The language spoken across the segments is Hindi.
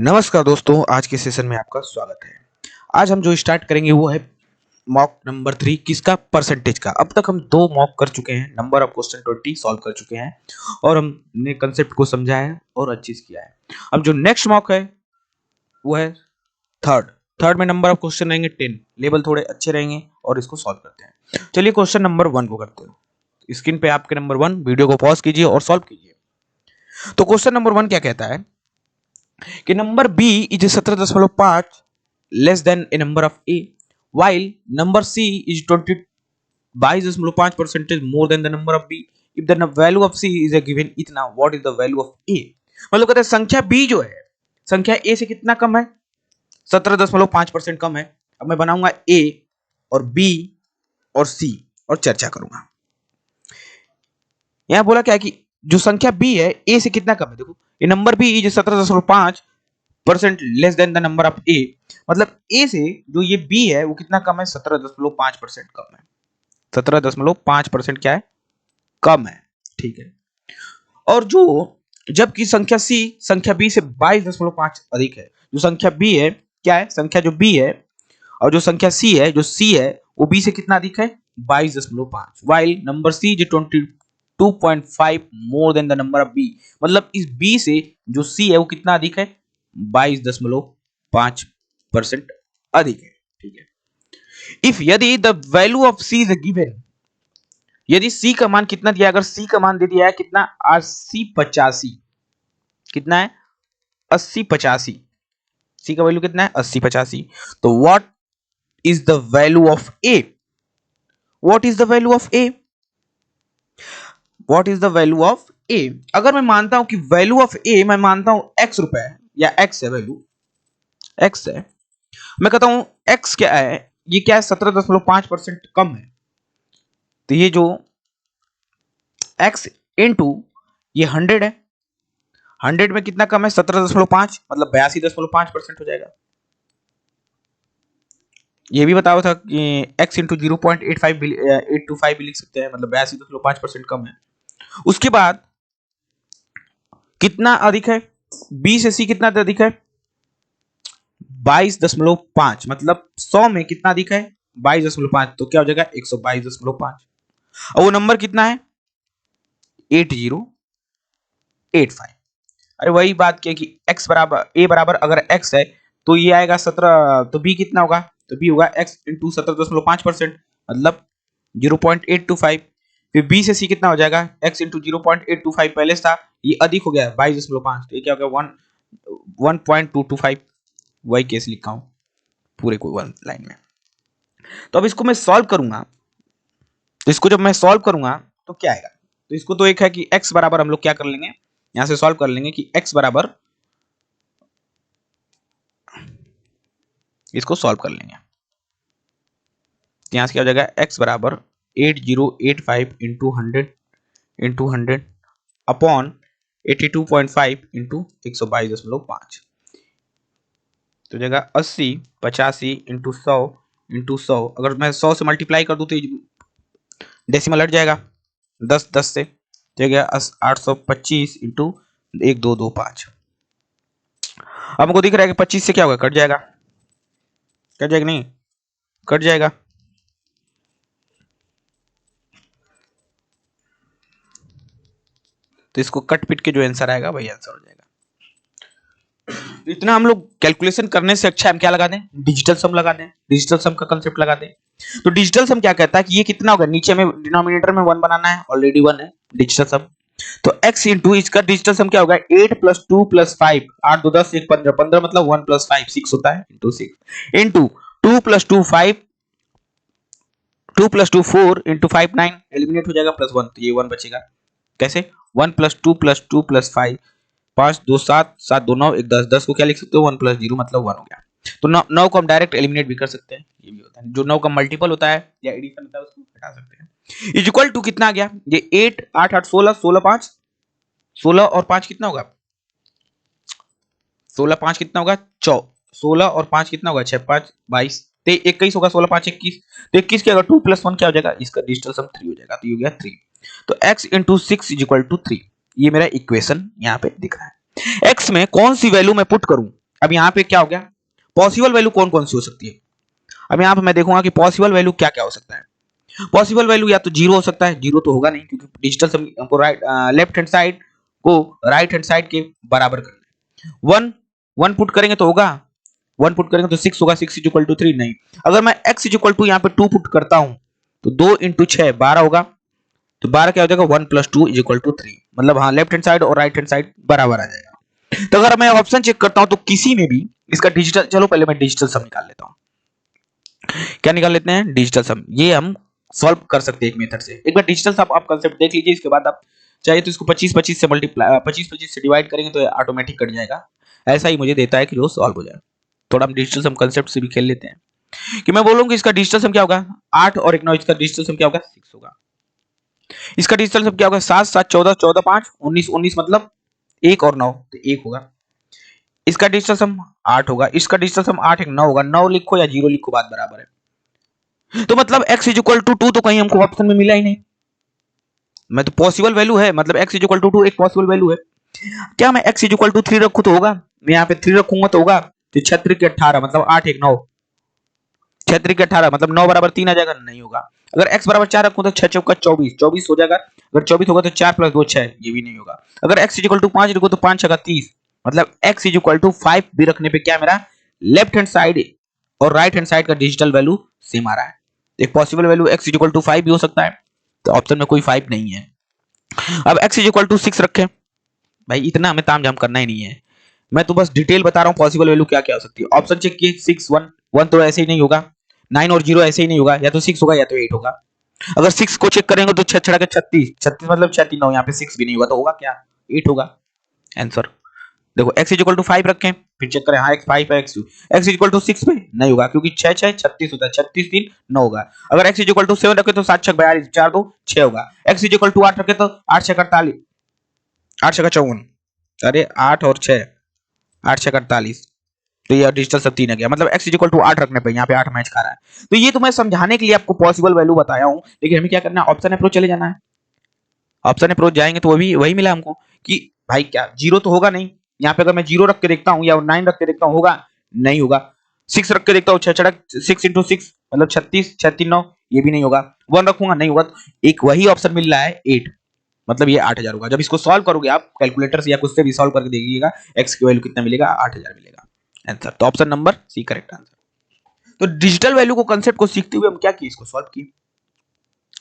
नमस्कार दोस्तों, आज के सेशन में आपका स्वागत है। आज हम जो स्टार्ट करेंगे वो है मॉक नंबर 3 किसका परसेंटेज का। अब तक हम 2 मॉक कर चुके हैं, नंबर ऑफ क्वेश्चन 20 सॉल्व कर चुके हैं और हमने कंसेप्ट को समझा है और अच्छी किया है। अब जो नेक्स्ट मॉक है वो है थर्ड में नंबर ऑफ क्वेश्चन रहेंगे 10, लेवल थोड़े अच्छे रहेंगे और इसको सॉल्व करते हैं। चलिए क्वेश्चन नंबर 1 को करते हैं। स्क्रीन पे आपके नंबर 1, वीडियो को पॉज कीजिए और सॉल्व कीजिए। तो क्वेश्चन नंबर 1 क्या कहता है कि number B is 17.5 less than a number of A, while number C is 22.5 percentage more than the number of B. If the value of C is a given इतना, what is the value of A? मतलब कहते हैं संख्या B जो है संख्या A से कितना कम है, 17.5% कम है। अब मैं बनाऊंगा A और B और C और चर्चा करूंगा। यहां बोला क्या है कि जो संख्या B है A से कितना कम है। देखो ये number B is 17.5% less than the number of A, मतलब A से जो ये B है वो कितना कम है, 17.5% कम है। 17.5% क्या है, कम है। ठीक है। और जो जबकि संख्या C संख्या B से 22.5 अधिक है। जो संख्या B है क्या है, संख्या जो B है और जो संख्या C है, जो C है वो B से कितना अधिक है, 22.5, while नंबर C जो 22.5 मोर than the number of B, मतलब इस B से जो C है वो कितना अधिक है, 22.5% अधिक है। ठीक है। इफ यदि the value of C is given, यदि C का मान कितना दिया, अगर C का मान दे दिया है कितना, 8085, कितना है 8085, C का वैल्यू कितना है 8085, तो what is the value of A, what is the value of A, what is the value of A। अगर मैं मानता हूं कि वैल्यू ऑफ A मैं मानता हूं x रुपए या x है, वैल्यू x है, मैं कहता हूं x क्या है, ये क्या है 17.5% कम है, तो ये जो x इंटू ये 100 है, 100 में कितना कम है 17.5, मतलब 82.5% हो जाएगा। ये भी बताया था कि x इंटू 0.825 भी लिख सकते हैं, मतलब 82.5% कम है। उसके बाद कितना अधिक है, B से C कितना अधिक है, 22.5, मतलब 100 में कितना अधिक है 22.5, तो क्या हो जाएगा 122.5। और वो नंबर कितना है 8085। अरे वही बात क्या कि x बराबर A बराबर अगर x है तो ये आएगा 17, तो B कितना होगा, तो B होगा x इंटू 17.5%, मतलब 0.825। फिर B से C कितना हो जाएगा, x इंटू 0.825 पहले था, ये अधिक हो गया 22.5, तो ये क्या हो गया 1.225। वही केस लिखा हूं पूरे को वन लाइन में। तो अब इसको मैं सॉल्व करूंगा, तो इसको जब मैं सॉल्व करूंगा तो क्या आएगा, तो इसको तो एक है कि x बराबर हम लोग क्या कर लेंगे, यहां से सॉल्व कर लेंगे कि x बराबर, इसको सॉल्व कर लेंगे, यहां से क्या हो जाएगा x बराबर 8085 इंटू 100 अपॉन 82.5 इंटू 122.5, तो जाएगा 80 85 इंटू 100 अगर मैं 100 से मल्टीप्लाई कर दूं तो डेसिमल हट जाएगा 10 से, तो गया 825 इंटू 1225। अब हमको दिख रहा है कि 25 से क्या होगा, कट जाएगा, कट जाएगा नहीं, कट जाएगा, तो इसको कट पिट के जो आंसर आएगा वही आंसर हो जाएगा। इतना हम लोग कैलकुलेशन करने से अच्छा हम क्या लगा दें, डिजिटल सम लगा दें, डिजिटल सम का कंसेप्ट लगा दें। तो डिजिटल सम क्या कहता है कि ये कितना होगा, नीचे में डिनोमिनेटर में 1 बनाना है, ऑलरेडी 1 है डिजिटल सम, तो x इंटू इसका डिजिटल सम क्या होगा 8 प्लस 2 प्लस 5, 8 2 10 1 15, 15 मतलब 1 प्लस 5 6 होता है, into 6 into 2 plus 2 5, 2 plus 2 4 into 5 9, eliminate हो जाएगा प्लस 1, तो ये 1 बचेगा। कैसे 1 प्लस 2 प्लस 2 प्लस 5, 5 2 7 7 2 9 1 10, 10 को क्या लिख सकते हो 1 प्लस 0 मतलब 1 हो गया। तो 9 को हम डायरेक्ट एलिमिनेट भी कर सकते हैं, ये भी होता है, जो 9 का मल्टीपल होता है या एडिशन होता है उसको हटा सकते हैं। इज इक्वल टू कितना आ गया, ये 8 8 8 16 16 5, 16 और 5 कितना होगा, 16 5 कितना होगा 16 और 5 कितना होगा 6 5 22, तो 21 होगा, 16 5 21, तो 21 क्या होगा 2 प्लस 1 क्या हो जाएगा, इसका डिजिटल सम 3 हो जाएगा, तो ये हो गया 3। तो x into 6 is equal to 3, ये मेरा इक्वेशन यहाँ पे दिख रहा है। x में कौन सी वैल्यू मैं पुट करूं, अब यहाँ पे क्या हो गया, पॉसिबल वैल्यू कौन कौन सी हो सकती है। अब यहाँ पे मैं देखूंगा कि पॉसिबल वैल्यू क्या क्या हो सकता है। पॉसिबल वैल्यू या तो जीरो हो सकता है, जीरो तो होगा नहीं क्योंकि डिजिटल सम हमको लेफ्ट हैंड साइड को राइट हैंड साइड के बराबर करना है। वन वन पुट करेंगे तो होगा, वन पुट करेंगे तो सिक्स होगा, six is equal to three नहीं। अगर मैं एक्स इज इक्वल टू यहाँ पे टू पुट करता हूं तो दो इंटू छह 12 होगा, तो 12 क्या हो जाएगा, one plus two is equal to three. मतलब हाँ लेफ्ट हैंड साइड और राइट हैंड साइड बराबर आ जाएगा। तो अगर मैं ऑप्शन चेक करता हूं तो किसी में भी इसका डिजिटल, चलो पहले मैं डिजिटल सम निकाल लेता हूं। क्या निकाल लेते हैं, डिजिटल सम। ये हम सॉल्व कर सकते हैं एक मेथड से। एक बार डिजिटल सम आप कंसेप्ट देख लीजिए, इसके बाद आप चाहे तो इसको 25-25 से मल्टीप्लाई 25-25 से डिवाइड करेंगे तो ऑटोमेटिक कट जाएगा। ऐसा ही मुझे देता है कि जो सॉल्व हो जाए। थोड़ा हम डिजिटल सम कंसेप्ट से भी खेल लेते हैं कि मैं बोलूंगा इसका डिजिटल सम क्या होगा 8 और 1 9, इसका डिजिटल सम क्या होगा 6 होगा। इसका डिजिटल सम क्या होगा 7 7 14 14 5 19 19 मतलब 1 और 9 तो 1 होगा। इसका डिजिटल सम 8 होगा, इसका डिजिटल सम 8 1 9 होगा। 9 लिखो या 0 लिखो बात बराबर है। तो मतलब x इज इक्वल टू 2 तो कहीं हमको ऑप्शन में मिला ही नहीं। मैं तो पॉसिबल वैल्यू है, मतलब x इज इक्वल टू 2 एक पॉसिबल वैल्यू है। क्या मैं x इज इक्वल टू 3 रखूं तो होगा, मैं यहाँ पे 3 रखूंगा तो होगा। तो 36 के 18 मतलब 8 1 9, 36 के 18 मतलब 9 बराबर 3 आ जाएगा, नहीं होगा। अगर x बराबर 4 रखूं तो 6 चौका 24 24 हो जाएगा। अगर 24 होगा तो 4 प्लस 2 6, ये भी नहीं होगा। अगर x इज इक्वल टू 5 रखो तो 5 छका 30 मतलब x इज इक्वल टू 5 भी रखने पे क्या मेरा लेफ्ट हैंड साइड और राइट हैंड साइड का डिजिटल वैल्यू सेम आ रहा है। एक possible value x is equal to 5 भी हो सकता है, तो ऑप्शन में कोई 5 नहीं है। अब x इज इक्वल टू 6 रखें, भाई इतना हमें तामझाम करना ही नहीं है, मैं तो बस डिटेल बता रहा हूँ पॉसिबल वैल्यू क्या क्या हो सकती है। ऑप्शन चेक किए 6 1 1 तो ऐसे ही नहीं होगा, 9 और 0 ऐसे ही नहीं होगा, या तो 6 होगा या तो 8 होगा। अगर 6 को चेक करेंगे तो 6 छड़ा के 36 36 मतलब 6 3 9, यहाँ पे 6 भी नहीं होगा तो होगा क्या 8 होगा आंसर। देखो x इज इक्वल टू 5 रखें, फिर चेक करें हाँ x 5 है, x इज इक्वल टू 6 पे नहीं होगा क्योंकि 6 6 36 होता है, 36 3 9 होगा। अगर x इज इक्वल टू 7 रखे तो 7 6 42 4 2 6 होगा। x इज इक्वल टू 8 रखे तो 8 6 48 8 6 54, अरे 8 और 6 8 6 48, तो ये डिजिटल सब 3 आ गया। मतलब x इज इक्वल टू 8 रखने पे यहाँ पे 8 मैच खा रहा है। तो ये तो मैं समझाने के लिए आपको पॉसिबल वैल्यू बताया हूँ, लेकिन हमें क्या करना है ऑप्शन अप्रोच चले जाना है। ऑप्शन अप्रोच जाएंगे तो वही मिला हमको कि भाई क्या जीरो तो होगा नहीं। यहाँ पे अगर मैं जीरो रख के देखता हूँ या 9 रख के देखता हूँ होगा नहीं होगा। 6 रख के देखता हूँ 6 छड़क 6 इंटू 6 मतलब 36 6 3 9, ये भी नहीं होगा। 1 रखूंगा नहीं होगा। एक वही ऑप्शन मिल रहा है 8, मतलब ये 8000 होगा। जब इसको सॉल्व करोगे आप कैलकुलेटर से या कुछ से भी सॉल्व करके देखिएगा x की वैल्यू कितना मिलेगा 8000 मिलेगा आंसर। तो option number C correct answer. तो डिजिटल वैल्यू को कंसेप्ट को सीखते हुए हम क्या किए, इसको सॉल्व किए।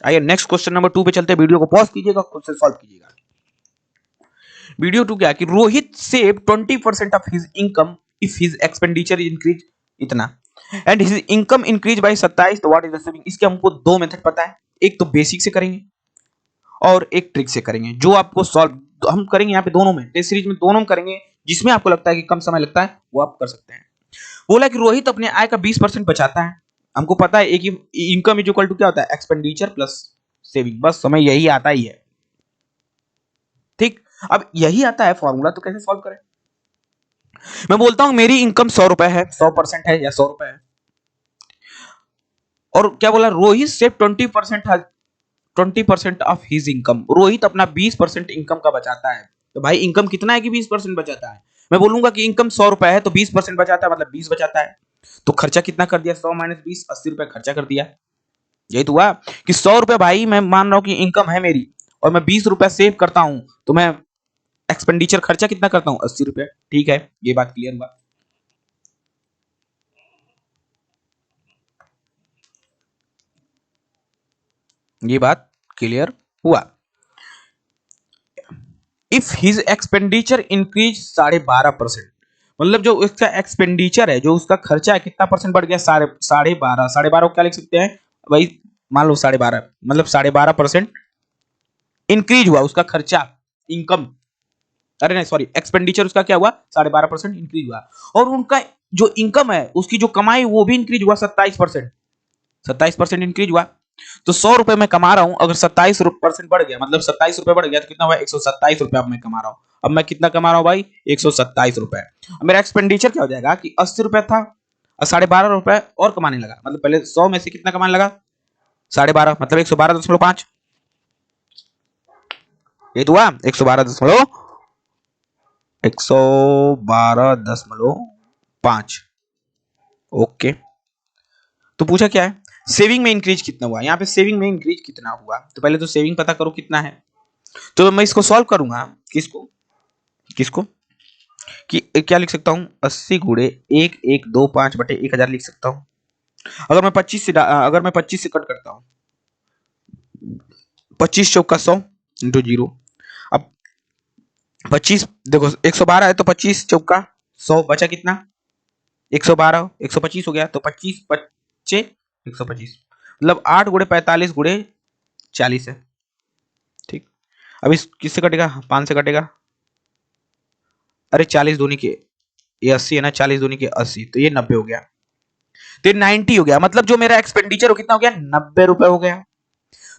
आइए नेक्स्ट क्वेश्चन नंबर 2 पे चलते हैं। वीडियो को पॉज कीजिएगा, खुद से सॉल्व कीजिएगा। वीडियो 2 क्या कि Rohit save 20% of his income if his expenditure increase इतना and his income increase by 27, तो व्हाट इज द सेविंग। इसके हमको दो मेथड पता है, एक तो बेसिक से करेंगे और एक ट्रिक से करेंगे। जो आपको सॉल्व हम करेंगे यहाँ पे दोनों में, टेस्ट सीरीज में दोनों में करेंगे। जिसमें आपको लगता है कि कम समय लगता है वो आप कर सकते हैं। बोला कि रोहित अपने आय का 20% बचाता है। हमको पता है एक ही इनकम इज इक्वल टू क्या होता है एक्सपेंडिचर प्लस सेविंग, बस समय यही आता ही है। ठीक, अब यही आता है फॉर्मूला, तो कैसे सॉल्व करें। मैं बोलता हूं मेरी इनकम 100 रुपए है, 100% है या 100 रुपए है, और क्या बोला Rohit save 20% of his income. Rohit अपना 20% इनकम का बचाता है। तो भाई इनकम कितना है कि 20% बचाता है। मैं बोलूंगा कि इनकम 100 रुपए है तो 20% बचाता है मतलब 20 बचाता है। तो खर्चा कितना कर दिया 100 माइनस 20, 80 रुपए खर्चा कर दिया। यही तो हुआ कि 100 रुपए भाई मैं मान रहा हूं कि इनकम है मेरी और मैं 20 रुपए सेव करता हूं, तो मैं एक्सपेंडिचर खर्चा कितना करता हूं 80 रुपए। ठीक है, ये बात क्लियर हुआ। ये बात क्लियर हुआ। इफ हिज एक्सपेंडिचर इंक्रीज 12.5%, मतलब जो उसका एक्सपेंडिचर है, जो उसका खर्चा है कितना परसेंट बढ़ गया 12.5, 12.5 क्या लिख सकते हैं भाई, मान लो 12.5 मतलब 12.5% इंक्रीज हुआ उसका खर्चा इनकम, अरे नहीं सॉरी एक्सपेंडिचर उसका क्या हुआ 12.5% इंक्रीज हुआ। और उनका जो इनकम है उसकी जो कमाई वो भी इंक्रीज हुआ 27%, 27% इंक्रीज हुआ। तो 100 रुपए मैं कमा रहा हूं, अगर 27% बढ़ गया मतलब 27 रुपए बढ़ गया तो कितना हुआ 127 रुपए अब मैं कमा रहा हूं। अब मैं कितना कमा रहा हूं भाई 127 रुपए। मेरा एक्सपेंडिचर क्या हो जाएगा कि 80 रुपए था और 12.5 रुपए और कमाने लगा, मतलब पहले 100 में से कितना कमाने लगा 12.5 मतलब 112.5, ये तो हुआ 112.5 5। ओके, तो पूछा क्या है, सेविंग में इंक्रीज कितना हुआ। यहाँ पे सेविंग में इंक्रीज कितना हुआ, तो पहले तो सेविंग पता करो कितना है। तो मैं इसको सॉल्व करूंगा, किसको किसको कि क्या लिख सकता हूं, 80 गुणे 1125/1000 लिख सकता हूं। अगर मैं 25 से कट करता हूं, 25 चौका 100 इंटू 0। अब 25 देखो 112 है, तो 25 चौका 100 बचा कितना, 112, 125 हो गया, तो 25 बच्चे 125, मतलब 8 गुणे 45 गुणे 40 है। ठीक, अब इस किससे कटेगा, 5 से कटेगा। अरे 40 दूनी के ये 80 है ना, 40 दूनी के 80, तो ये 90 हो गया, तो ये 90 हो गया। मतलब जो मेरा एक्सपेंडिचर हो कितना हो गया, 90 रुपए हो गया।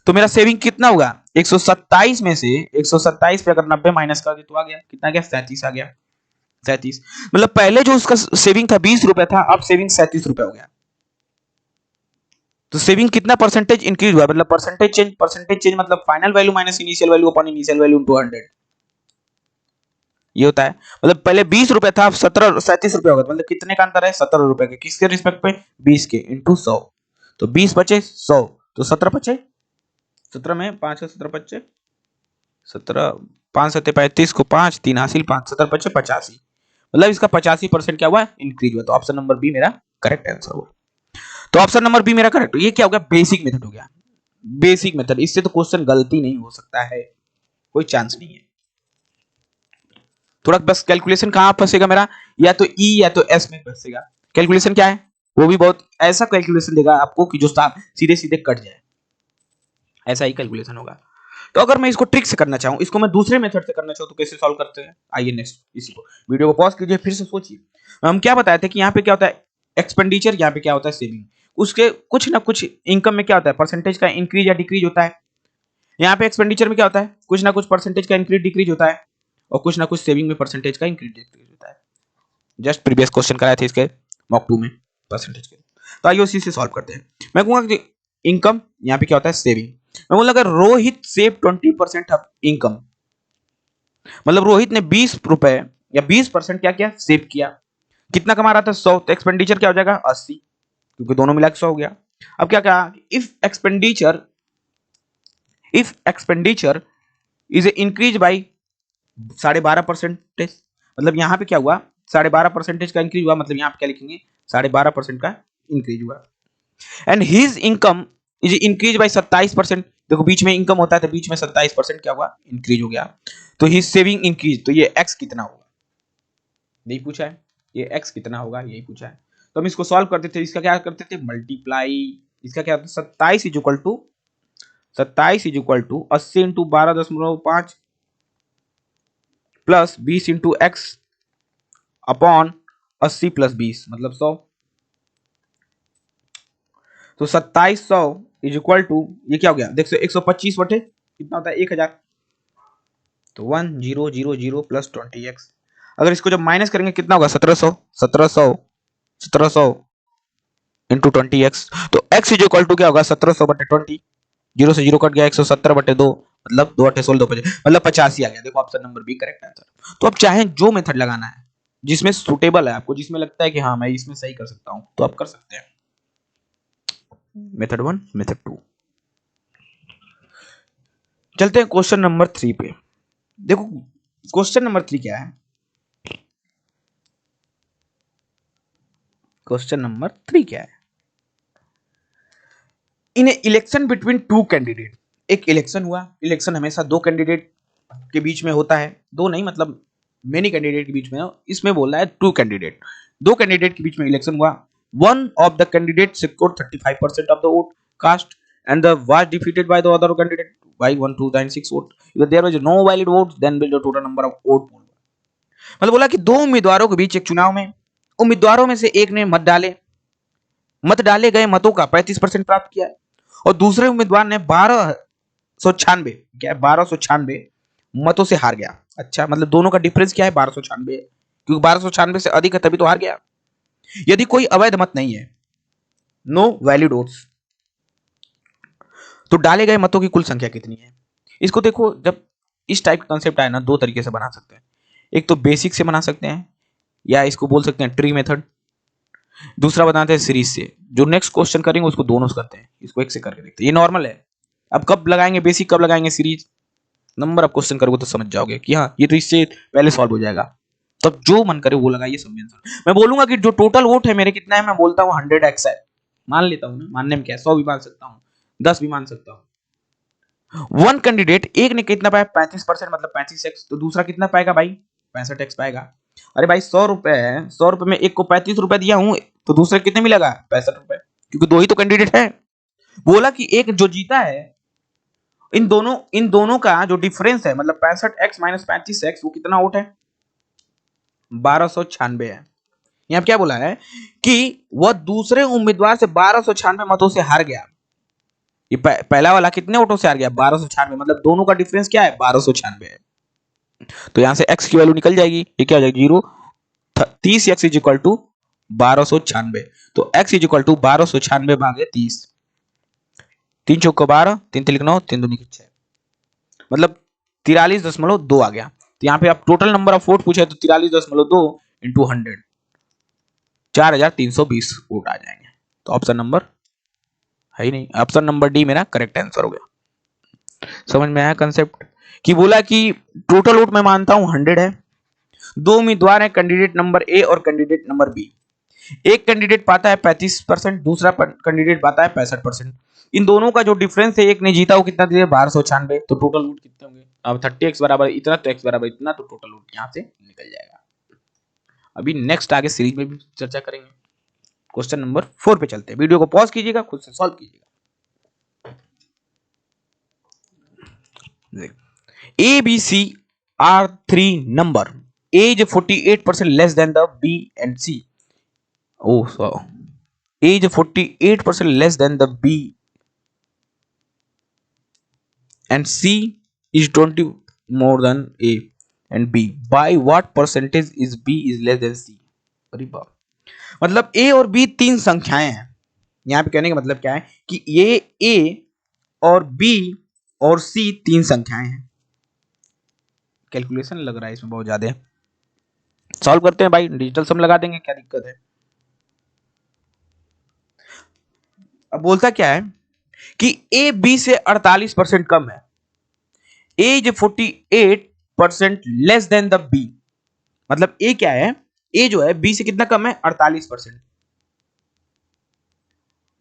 तो मेरा सेविंग कितना होगा, 127 में से 127 पे अगर 90 माइनस कर दे तो आ गया कितना, गया 37 आ गया। 37 मतलब पहले जो उसका सेविंग था 20 रुपए था, अब सेविंग 37 रुपए हो गया। तो सेविंग कितना परसेंटेज इंक्रीज हुआ, मतलब परसेंटेज चेंज मतलब final value minus initial value upon initial value into 100, ये होता है। मतलब पहले 20 रुपए था, अब 37 रुपए होगा, मतलब कितने का अंतर है, 17 रुपए के, किसके रिस्पेक्ट पे, 20 के इंटू 100, तो 20 बचे 100, तो 17 बचे, 17 में 5 का 17 बचे 17, 5 सत्ते 35 को 5 3 हासिल 5 17 बचे 85, मतलब इसका 85% क्या हुआ, इंक्रीज हुआ। तो ऑप्शन नंबर बी मेरा करेक्ट आंसर हुआ। तो ऑप्शन नंबर बी मेरा करेक्ट। ये क्या हो गया, बेसिक मेथड हो गया, बेसिक मेथड, इससे तो क्वेश्चन गलती नहीं हो सकता है, कोई चांस नहीं है। थोड़ा बस कैलकुलेशन कहां फंसेगा मेरा, या तो ई या तो एस में फंसेगा। कैलकुलेशन क्या है, वो भी बहुत ऐसा कैलकुलेशन देगा आपको कि जो सीधे सीधे कट जाए, ऐसा ही कैलकुलेशन होगा। तो अगर मैं इसको ट्रिक से करना चाहूं, इसको मैं दूसरे मेथड से करना चाहूं, तो कैसे सॉल्व करते हैं, आइए नेक्स्ट, इसी को वीडियो को पॉज कीजिए, फिर से सोचिए। हम क्या बताए थे कि यहाँ पे क्या होता है एक्सपेंडिचर, यहाँ पे क्या होता है सेविंग, उसके कुछ ना कुछ इनकम में क्या होता है परसेंटेज का इंक्रीज या डिक्रीज होता है। यहाँ पे एक्सपेंडिचर में क्या होता है, कुछ ना कुछ परसेंटेज का इंक्रीज डिक्रीज होता है, और कुछ ना कुछ सेविंग में परसेंटेज का इंक्रीज डिक्रीज होता है। जस्ट प्रीवियस क्वेश्चन कराए थे इसके मॉक 2 में परसेंटेज के। तो आइए उसी से सॉल्व करते हैं। मैं कहूंगा कि इनकम, यहाँ पे क्या होता है सेविंग। मैं बोलूंगा अगर रोहित सेव 20% ऑफ इनकम, मतलब रोहित ने 20 रुपए या 20% क्या किया, सेव किया। कितना कमा रहा था, 100, तो एक्सपेंडिचर क्या हो जाएगा 80, क्योंकि दोनों मिला के 100 हो गया। अब क्या कहा, if expenditure is increase by 12.5%, मतलब यहाँ पे क्या हुआ 12.5% का इंक्रीज हुआ, मतलब यहाँ पे क्या लिखेंगे 12.5% का इंक्रीज हुआ। And his income is increase by 27%, देखो बीच में इनकम होता है, तो बीच में 27% क्या हुआ, इंक्रीज हो गया। तो हिज सेविंग इंक्रीज, तो ये एक्स कितना होगा, यही पूछा है, ये एक्स कितना होगा यही पूछा है। तो हम इसको सॉल्व करते थे, इसका क्या करते थे मल्टीप्लाई, इसका क्या होता है 27 80 into 12.5 plus 20 into x upon 80 plus 20 मतलब 100। तो 2700 इज इक्वल टू, ये क्या हो गया देख 125 बटे कितना होता है 1000, तो 1000 प्लस 20x। अगर इसको जब माइनस करेंगे कितना होगा 1700 इंटू 20x, तो x इज इक्वल टू क्या होगा 1700 बटे 20, 0 से 0 कट गया 170 बटे 2, मतलब 2 8 16 2 मतलब 85 आ गया। देखो option number B correct answer. तो अब चाहे जो मेथड लगाना है जिसमें सुटेबल है आपको, जिसमें लगता है कि हाँ मैं इसमें सही कर सकता हूं, तो आप कर सकते हैं। Method 1 method 2। चलते हैं क्वेश्चन नंबर 3 पे। देखो क्वेश्चन नंबर 3 क्या है, क्वेश्चन नंबर 3 क्या है, इन इलेक्शन बिटवीन टू कैंडिडेट, एक इलेक्शन हुआ, इलेक्शन हमेशा दो कैंडिडेट के बीच में होता है, दो नहीं मतलब मेनी कैंडिडेट के बीच में, इसमें बोल रहा है टू कैंडिडेट, दो कैंडिडेट के बीच में इलेक्शन हुआ। One of the candidate secured 35% of the vote cast and the was defeated by the other candidate by 1 2 9 6 vote, if there was no valid votes then will the total number of vote pool। मतलब बोला कि दो उम्मीदवारों के बीच एक चुनाव में, उम्मीदवारों में से एक ने मत डाले गए मतों का 35% प्राप्त किया है, और दूसरे उम्मीदवार ने 1296 क्या है 1296 मतों से हार गया। अच्छा मतलब दोनों का डिफरेंस क्या है 1296, क्योंकि 1296 से अधिक है तभी तो हार गया। यदि कोई अवैध मत नहीं है, नो वैलिड वोट्स, तो डाले गए मतों की कुल संख्या कितनी है। इसको देखो जब इस टाइप का कंसेप्ट आए ना, दो तरीके से बना सकते हैं, एक तो बेसिक से बना सकते हैं, या इसको बोल सकते हैं ट्री मेथड, दूसरा बताते हैं सीरीज से। जो नेक्स्ट क्वेश्चन करेंगे उसको दोनों से करते हैं, इसको एक से करके देखते हैं। ये नॉर्मल है। अब कब लगाएंगे बेसिक, कब लगाएंगे सीरीज, नंबर ऑफ क्वेश्चन करोगे तो समझ जाओगे कि हाँ ये तो इससे पहले सॉल्व हो जाएगा। तब जो मन करे वो लगाइए, सब आंसर। मैं बोलूंगा कि जो टोटल वोट है मेरे कितना है, मैं बोलता हूँ 100x है, मान लेता हूँ। मानने में क्या है, 100 भी मान सकता हूँ, 10 भी मान सकता हूँ। वन कैंडिडेट, एक ने कितना पाया 35%, मतलब 35x, तो दूसरा कितना पाएगा भाई 65x पाएगा। अरे भाई 100 रुपए है, 100 रुपए में एक को 35 रुपए दिया हूं, तो दूसरे कितने मिलेगा 65 रुपए, क्योंकि दो ही तो कैंडिडेट है। बोला कि एक जो जीता है, इन दोनों का जो डिफरेंस है, मतलब 65x माइनस 35x, वो कितना वोट है 1296 है। यहां क्या बोला है कि वह दूसरे उम्मीदवार से 1296 मतों से हार गया। ये पहला वाला कितने वोटों से हार गया 1296, मतलब दोनों का डिफरेंस क्या है 1296 है। तो यहां से x की वैल्यू निकल जाएगी, ये क्या हो जाएगी 0, 30x इज इक्वल टू 1296। तो x इज इक्वल टू 1296 भागे 30, 3 चौक 12, 3 तिलक 9, 3 दूनी 6, मतलब 43.2 आ गया। तो यहाँ पे आप टोटल नंबर ऑफ वोट पूछे तो 43.2 इंटू 100, 4320 वोट आ जाएंगे। तो ऑप्शन नंबर है ही नहीं, ऑप्शन नंबर डी मेरा करेक्ट आंसर हो गया। समझ में आया कंसेप्ट? कि बोला कि टोटल वोट मैं मानता हूं 100 है, दो उम्मीदवार हैं, कैंडिडेट नंबर ए और कैंडिडेट नंबर बी। एक कैंडिडेट पाता है 35%, दूसरा कैंडिडेट पाता है 65%। इन दोनों का जो डिफरेंस है, एक ने जीता वो कितना दिया 1296, तो टोटल वोट कितने होंगे, अब 30x बराबर इतना तो x बराबर इतना, तो टोटल वोट यहां से निकल जाएगा। अभी नेक्स्ट आगे सीरीज में भी चर्चा करेंगे। क्वेश्चन नंबर 4 पे चलते हैं। वीडियो को पॉज कीजिएगा, खुद से सॉल्व कीजिएगा। A, B, C are three number. A is 48% less than the B and C. Oh, so A is 48% less than the B and C is 20 more than A and B. By what percentage is B is less than C? अरे बाप, मतलब A और B तीन संख्याएं हैं। यहाँ पे कहने का मतलब क्या है कि ये A और B और C तीन संख्याएं हैं। कैलकुलेशन लग रहा है इसमें बहुत ज्यादा। सॉल्व करते हैं भाई, डिजिटल सम लगा देंगे, क्या दिक्कत है। अब बोलता क्या है कि ए बी से 48% कम है। A is 48% less than the b, मतलब ए क्या है, ए जो है बी से कितना कम है 48%।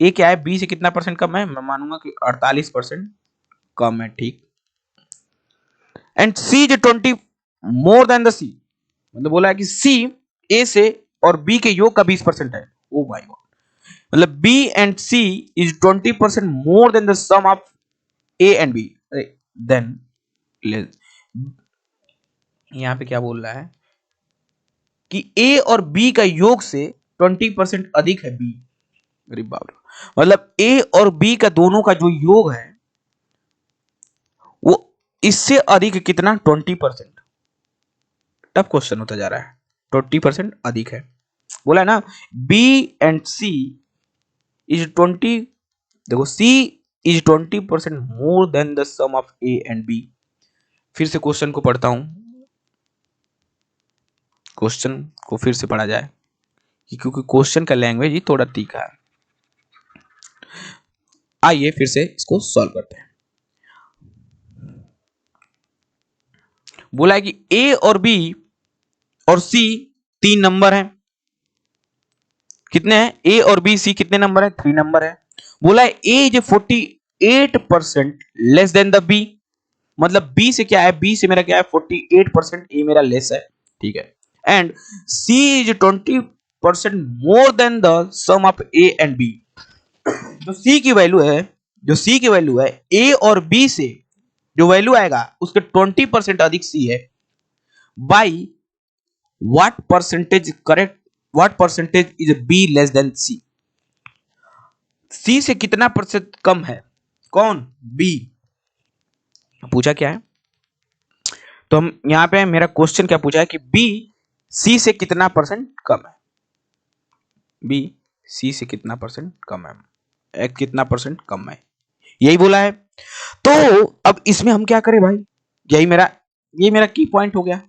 ए क्या है बी से कितना परसेंट कम है, मैं मानूंगा कि 48% कम है, ठीक। And c is 20 more than the c, मतलब बोला है कि सी ए से और बी के योग का 20% है। ओ माय गॉड, मतलब B and C is 20% more than the sum of A and B. Then यहां पे क्या बोल रहा है कि A और B का योग से 20% अधिक है B। गरीब बाप, मतलब A और B का दोनों का जो योग है वो इससे अधिक कितना 20%। टफ क्वेश्चन होता जा रहा है, 20% अधिक है। बोला है ना B and C is 20, देखो C is 20% more than the sum of A and B। फिर से क्वेश्चन को पढ़ता हूं, क्वेश्चन को फिर से पढ़ा जाए क्योंकि क्वेश्चन का लैंग्वेज ही थोड़ा तीखा है। आइए फिर से इसको सॉल्व करते हैं। बोला है कि A और B और C तीन नंबर हैं, कितने हैं A और B C कितने नंबर है 3 नंबर है। बोला है A is 48% less than the B, मतलब B से क्या है, B से मेरा क्या है 48%, A मेरा लेस है, ठीक है। And C is 20% more than the sum of A and B, जो C की वैल्यू है, जो C की वैल्यू है A और B से जो वैल्यू आएगा उसके 20% अधिक C है। By what percentage, correct, what percentage is B less than C, C से कितना प्रतिशत कम है, कौन B। पूछा क्या है, तो हम यहां पे मेरा क्वेश्चन क्या पूछा है कि B C से कितना परसेंट कम है, B C से कितना परसेंट कम है, कितना परसेंट कम है, यही बोला है। तो अब इसमें हम क्या करें भाई, ये मेरा की पॉइंट हो गया।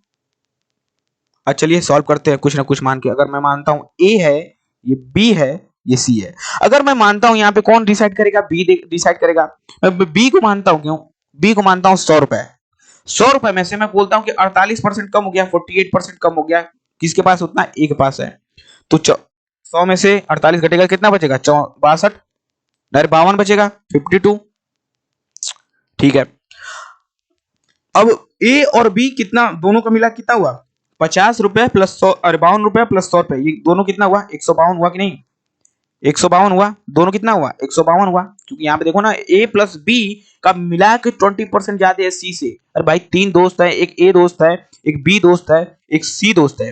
अब चलिए सॉल्व करते हैं कुछ ना कुछ मान के। अगर मैं मानता हूं A है ये बी है, ये सी है। अगर मैं मानता हूं यहाँ पे कौन डिसाइड करेगा, बी डिसाइड करेगा। मैं बी को मानता हूं, क्यों बी को मानता हूं, 100 रुपए। 100 रुपए में से मैं बोलता हूं कि 48% कम हो गया, 48% कम हो गया, किसके पास उतना, एक के पास है। तो 100 में से 48 घटेगा, कितना बचेगा, 62, अरे 52 बचेगा, 52। ठीक है, अब ए और बी कितना, दोनों का मिला कितना हुआ, 50 रुपए प्लस 100, अरे 52 रुपए प्लस 100 रुपए, ये दोनों कितना हुआ, 152 हुआ कि नहीं, 152 हुआ, दोनों कितना हुआ, 152 हुआ। क्योंकि यहाँ पे देखो ना, ए प्लस बी का मिला के 20% ज्यादा है सी से। अरे भाई तीन दोस्त है, एक ए दोस्त है, एक बी दोस्त है, एक सी दोस्त है।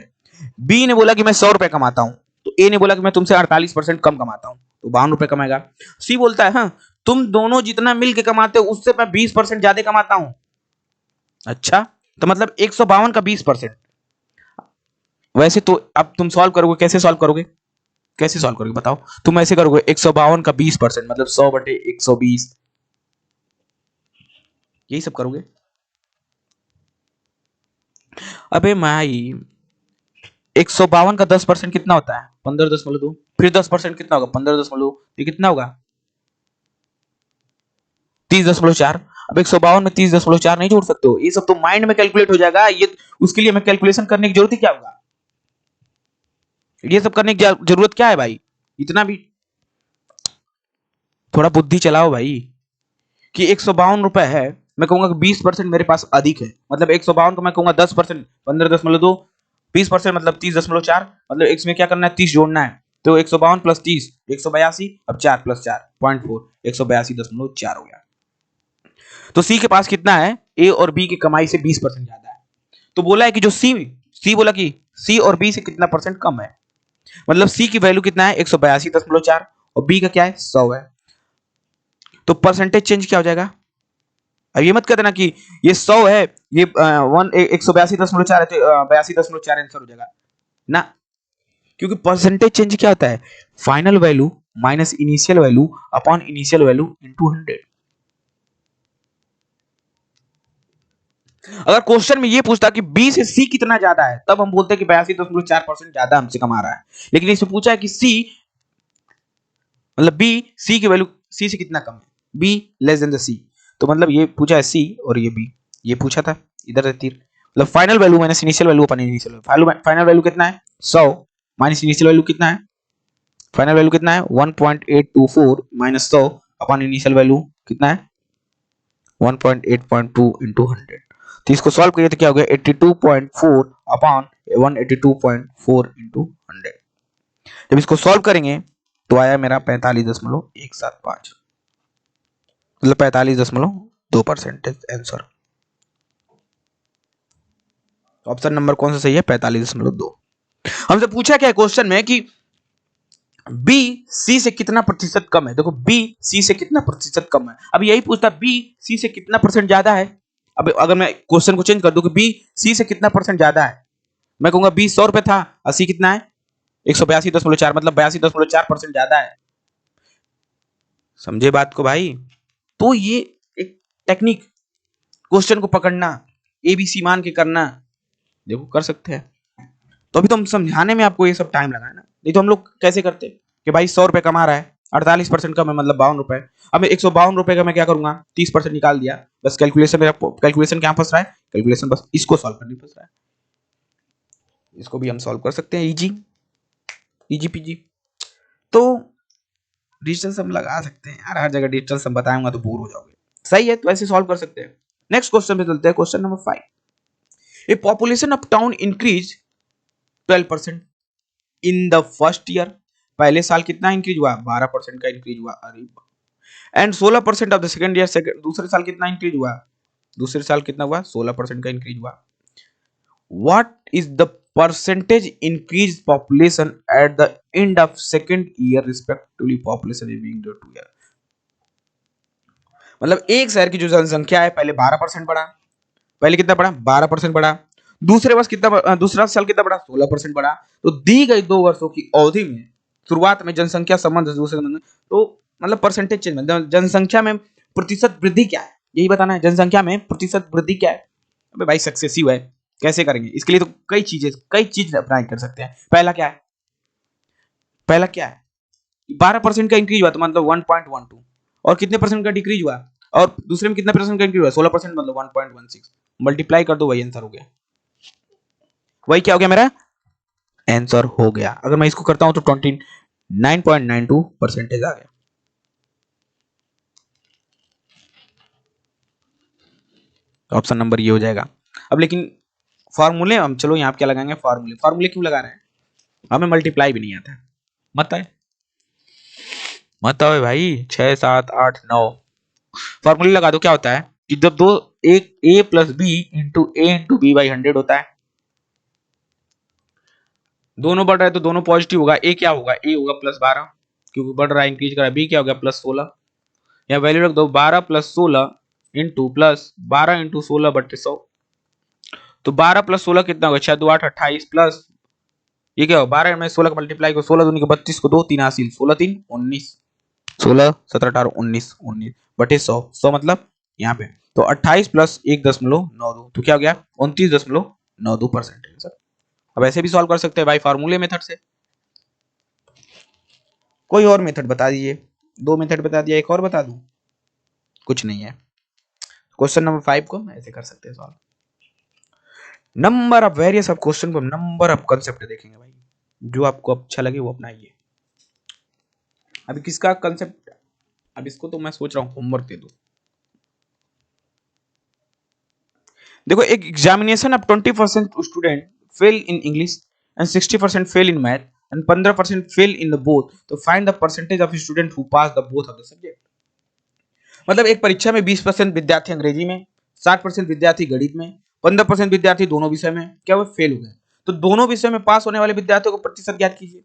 बी ने बोला कि मैं 100 रुपए कमाता हूं, तो ए ने बोला कि मैं तुमसे 48% कम कमाता हूं, तो 52 रुपए कमाएगा। सी बोलता है, हाँ तुम दोनों जितना मिल के कमाते हो उससे मैं 20% ज्यादा कमाता हूं। अच्छा, तो मतलब 152 का 20%। वैसे तो अब तुम सॉल्व करोगे, कैसे सॉल्व करोगे, कैसे सॉल्व करोगे बताओ, तुम ऐसे करोगे 152 का 20% मतलब 100/120, यही सब करोगे। अबे माई, 152 का 10% कितना होता है, 15.2, फिर 10% कितना होगा, 15.2, ये कितना होगा, 30.4। अब 152 में 30.4 नहीं जोड़ सकते हो, ये सब तो माइंड में कैलकुलेट हो जाएगा, ये उसके लिए हमें कैलकुलेशन करने की जरूरत ही क्या होगा, ये सब करने की जरूरत क्या है भाई, इतना भी थोड़ा बुद्धि चलाओ भाई। कि 152 रुपए है, मैं कहूंगा कि 20% मेरे पास अधिक है, मतलब 152 को मैं कहूंगा 10%, 15.2, 20% मतलब 30.4, मतलब इसमें क्या करना है, 30 जोड़ना है। तो 152 प्लस 30 182, अब 4 प्लस 4 0.4, 182.4 हो गया। तो सी के पास कितना है, ए और बी की कमाई से 20% ज्यादा है। तो बोला है कि जो सी बोला कि सी और बी से कितना परसेंट कम है, मतलब सी की वैल्यू कितना है, 182.4, और बी का क्या है, 100 है। तो परसेंटेज चेंज क्या हो जाएगा, अब ये मत कहते ना कि ये 100 है, ये 182.4 है, तो 82.4 आंसर हो जाएगा ना। क्योंकि परसेंटेज चेंज क्या होता है, final value minus initial value upon initial value into 100। अगर क्वेश्चन में ये पूछता कि बी से सी कितना ज्यादा है, तब हम बोलते हैं कि 82.4% ज्यादा हमसे कमा रहा है। लेकिन इसमें पूछा है कि सी मतलब बी, सी की वैल्यू सी से कितना कम है, बी लेस देन द सी। तो मतलब ये पूछा है सी और ये बी, ये पूछा था, इधर है तीर, मतलब final value minus initial value अपन इनिशियल वैल्यू, फाइनल वैल्यू कितना है 100 माइनस इनिशियल वैल्यू कितना है, फाइनल वैल्यू कितना है 1.824 माइनस 100 अपन इनिशियल वैल्यू कितना है 1.8.2 इंटू 100। तो इसको सॉल्व करिए तो क्या हो गया 82.4 अपॉन 182.4 इंटू 100। जब इसको सॉल्व करेंगे तो आया मेरा 45.175, मतलब 45.2% आंसर। ऑप्शन नंबर कौन सा सही है, 45.2। हमसे पूछा क्या है क्वेश्चन में कि बी सी से कितना प्रतिशत कम है, देखो बी सी से कितना प्रतिशत कम है, अब यही पूछता बी सी से कितना परसेंट ज्यादा है। अब अगर मैं क्वेश्चन को चेंज कर दूं कि बी सी से कितना परसेंट ज्यादा है, मैं कहूंगा बी 100 रुपए था, अस्सी कितना है 182.4, मतलब 82.4% ज्यादा है। समझे बात को भाई। तो ये एक टेक्निक, क्वेश्चन को पकड़ना, एबीसी मान के करना, देखो कर सकते हैं। तो अभी तो हम समझाने में आपको ये सब टाइम लगा है ना, नहीं तो हम लोग कैसे करते कि भाई 100 रुपए कमा रहा है, 48% कम है मतलब 52 रुपए। अब 152 रुपए का मैं क्या करूंगा, 30% निकाल दिया, बस कैलकुलेशन मेरा, कैलकुलेशन क्या फंस रहा है, कैलकुलेशन बस इसको सॉल्व करने फंस रहा है। इसको भी हम सॉल्व कर सकते हैं, इजी इजी पीजी। तो डिजिटल सम लगा सकते हैं यार, हर जगह डिजिटल सम बताऊंगा तो बोर हो जाओगे। सही है, तो ऐसे सॉल्व कर सकते हैं। नेक्स्ट क्वेश्चन पे चलते हैं, question number 5। A population of town increase 12% in the first year, पहले साल कितना इंक्रीज हुआ, 12% का इंक्रीज हुआ, अरे and 16% of the second year, दूसरे साल कितना इंक्रीज हुआ, दूसरे साल कितना हुआ 16% का इंक्रीज हुआ। What is the percentage increase population at the end of second year respectively population during the 2 year. मतलब एक शहर की जो जनसंख्या है पहले 12% बढ़ा, पहले कितना बढ़ा 12% बढ़ा, दूसरे वर्ष कितना, दूसरा साल कितना बढ़ा 16% बढ़ा। तो दी गई 2 वर्षों की अवधि में शुरुआत में जनसंख्या संबंध दूसरे संबंध, तो मतलब परसेंटेज चेंज में जनसंख्या में प्रतिशत वृद्धि क्या है, यही बताना है, जनसंख्या में प्रतिशत वृद्धि क्या है। अबे भाई सक्सेसिव है, कैसे करेंगे, इसके लिए तो कई चीज अप्लाई कर सकते हैं। पहला क्या है, पहला क्या है, 12% का इंक्रीज हुआ तो मतलब 1.12, और कितने परसेंट का डिक्रीज हुआ, और दूसरे में कितने परसेंट का इंक्रीज हुआ, 16%, मतलब 1.16, मल्टीप्लाई कर दो, वही आंसर हो गया। वही क्या हो गया मेरा आंसर हो गया। अगर मैं इसको करता हूं तो 29.92 परसेंटेज आ गया। तो ऑप्शन नंबर ये हो जाएगा। अब लेकिन फॉर्मूले हम, चलो यहाँ क्या लगाएंगे, फॉर्मूले। फॉर्मूले क्यों लगा रहे हैं, हमें मल्टीप्लाई भी नहीं आता है। मत आए मत आए भाई, 6 7 8 9 फॉर्मूले लगा दो। क्या होता है कि जब दो, एक a plus B into A into B by 100 होता है, दोनों बढ़ रहा है तो दोनों पॉजिटिव होगा। ए क्या होगा, ए होगा +12 क्योंकि बढ़ रहा है, इंक्रीज कर रहा है। बी क्या हो गया +16, या वैल्यू रख दो 12 + 16 इंटू +12 × 16/100। तो 12 + 16 कितना होगा, 6 2 8 28 प्लस ये क्या हो, 12 में 16 का मल्टीप्लाई को, 16 दूनी के 32 को 2 3 हासिल, 16 3 19, 16 17 18 19 19 बटे 100, 100 मतलब यहाँ पे तो 28 + 1.92, तो क्या हो गया 29.92% आंसर। अब ऐसे भी सॉल्व कर सकते हैं भाई फार्मूले मेथड से। कोई और मेथड बता दीजिए, 2 मेथड बता दिया, एक और बता दूं, कुछ नहीं है। क्वेश्चन नंबर 5 को ऐसे कर सकते हैं solve. Number of various of question को नंबर ऑफ कंसेप्ट देखेंगे भाई, जो आपको अच्छा लगे वो अपनाइए। अभी किसका कंसेप्ट, अब इसको तो मैं सोच रहा हूँ होमवर्क दे दूं। देखो, एक examination of 20% student fail in English and 60% fail in math and 15% fail in the both, तो find the percentage of student who pass the both of the subject. मतलब एक परीक्षा में 20% विद्यार्थी अंग्रेजी में, 60% विद्यार्थी गणित में, 15% विद्यार्थी दोनों विषय में क्या वो फेल हो गए, तो दोनों विषय में पास होने वाले विद्यार्थियों को प्रतिशत ज्ञात कीजिए।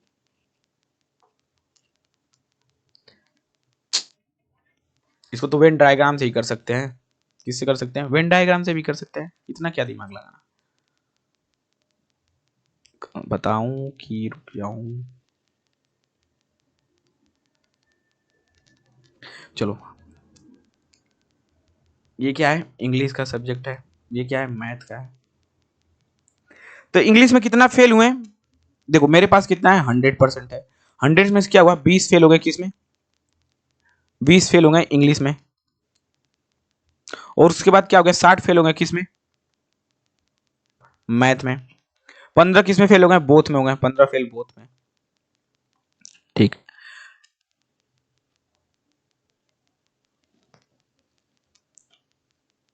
इसको तो वेन डायग्राम से ही कर सकते हैं। किससे कर सकते हैं, वेन डायग्राम से भी कर सकते हैं, इतना क्या दिमाग लगाना। बताऊं कि रुक जाऊं, चलो। ये क्या है, इंग्लिश का सब्जेक्ट है, ये क्या है, मैथ का है। तो इंग्लिश में कितना फेल हुए, देखो मेरे पास कितना है 100% है, 100 में से क्या हुआ 20 फेल हो गए, किसमें 20 फेल हो गए इंग्लिश में, और उसके बाद क्या हो गया 60 फेल हो गए किसमें, मैथ में, 15 किसमें फेल हो गए, बोथ में हो गए, 15 फेल बोथ में। ठीक,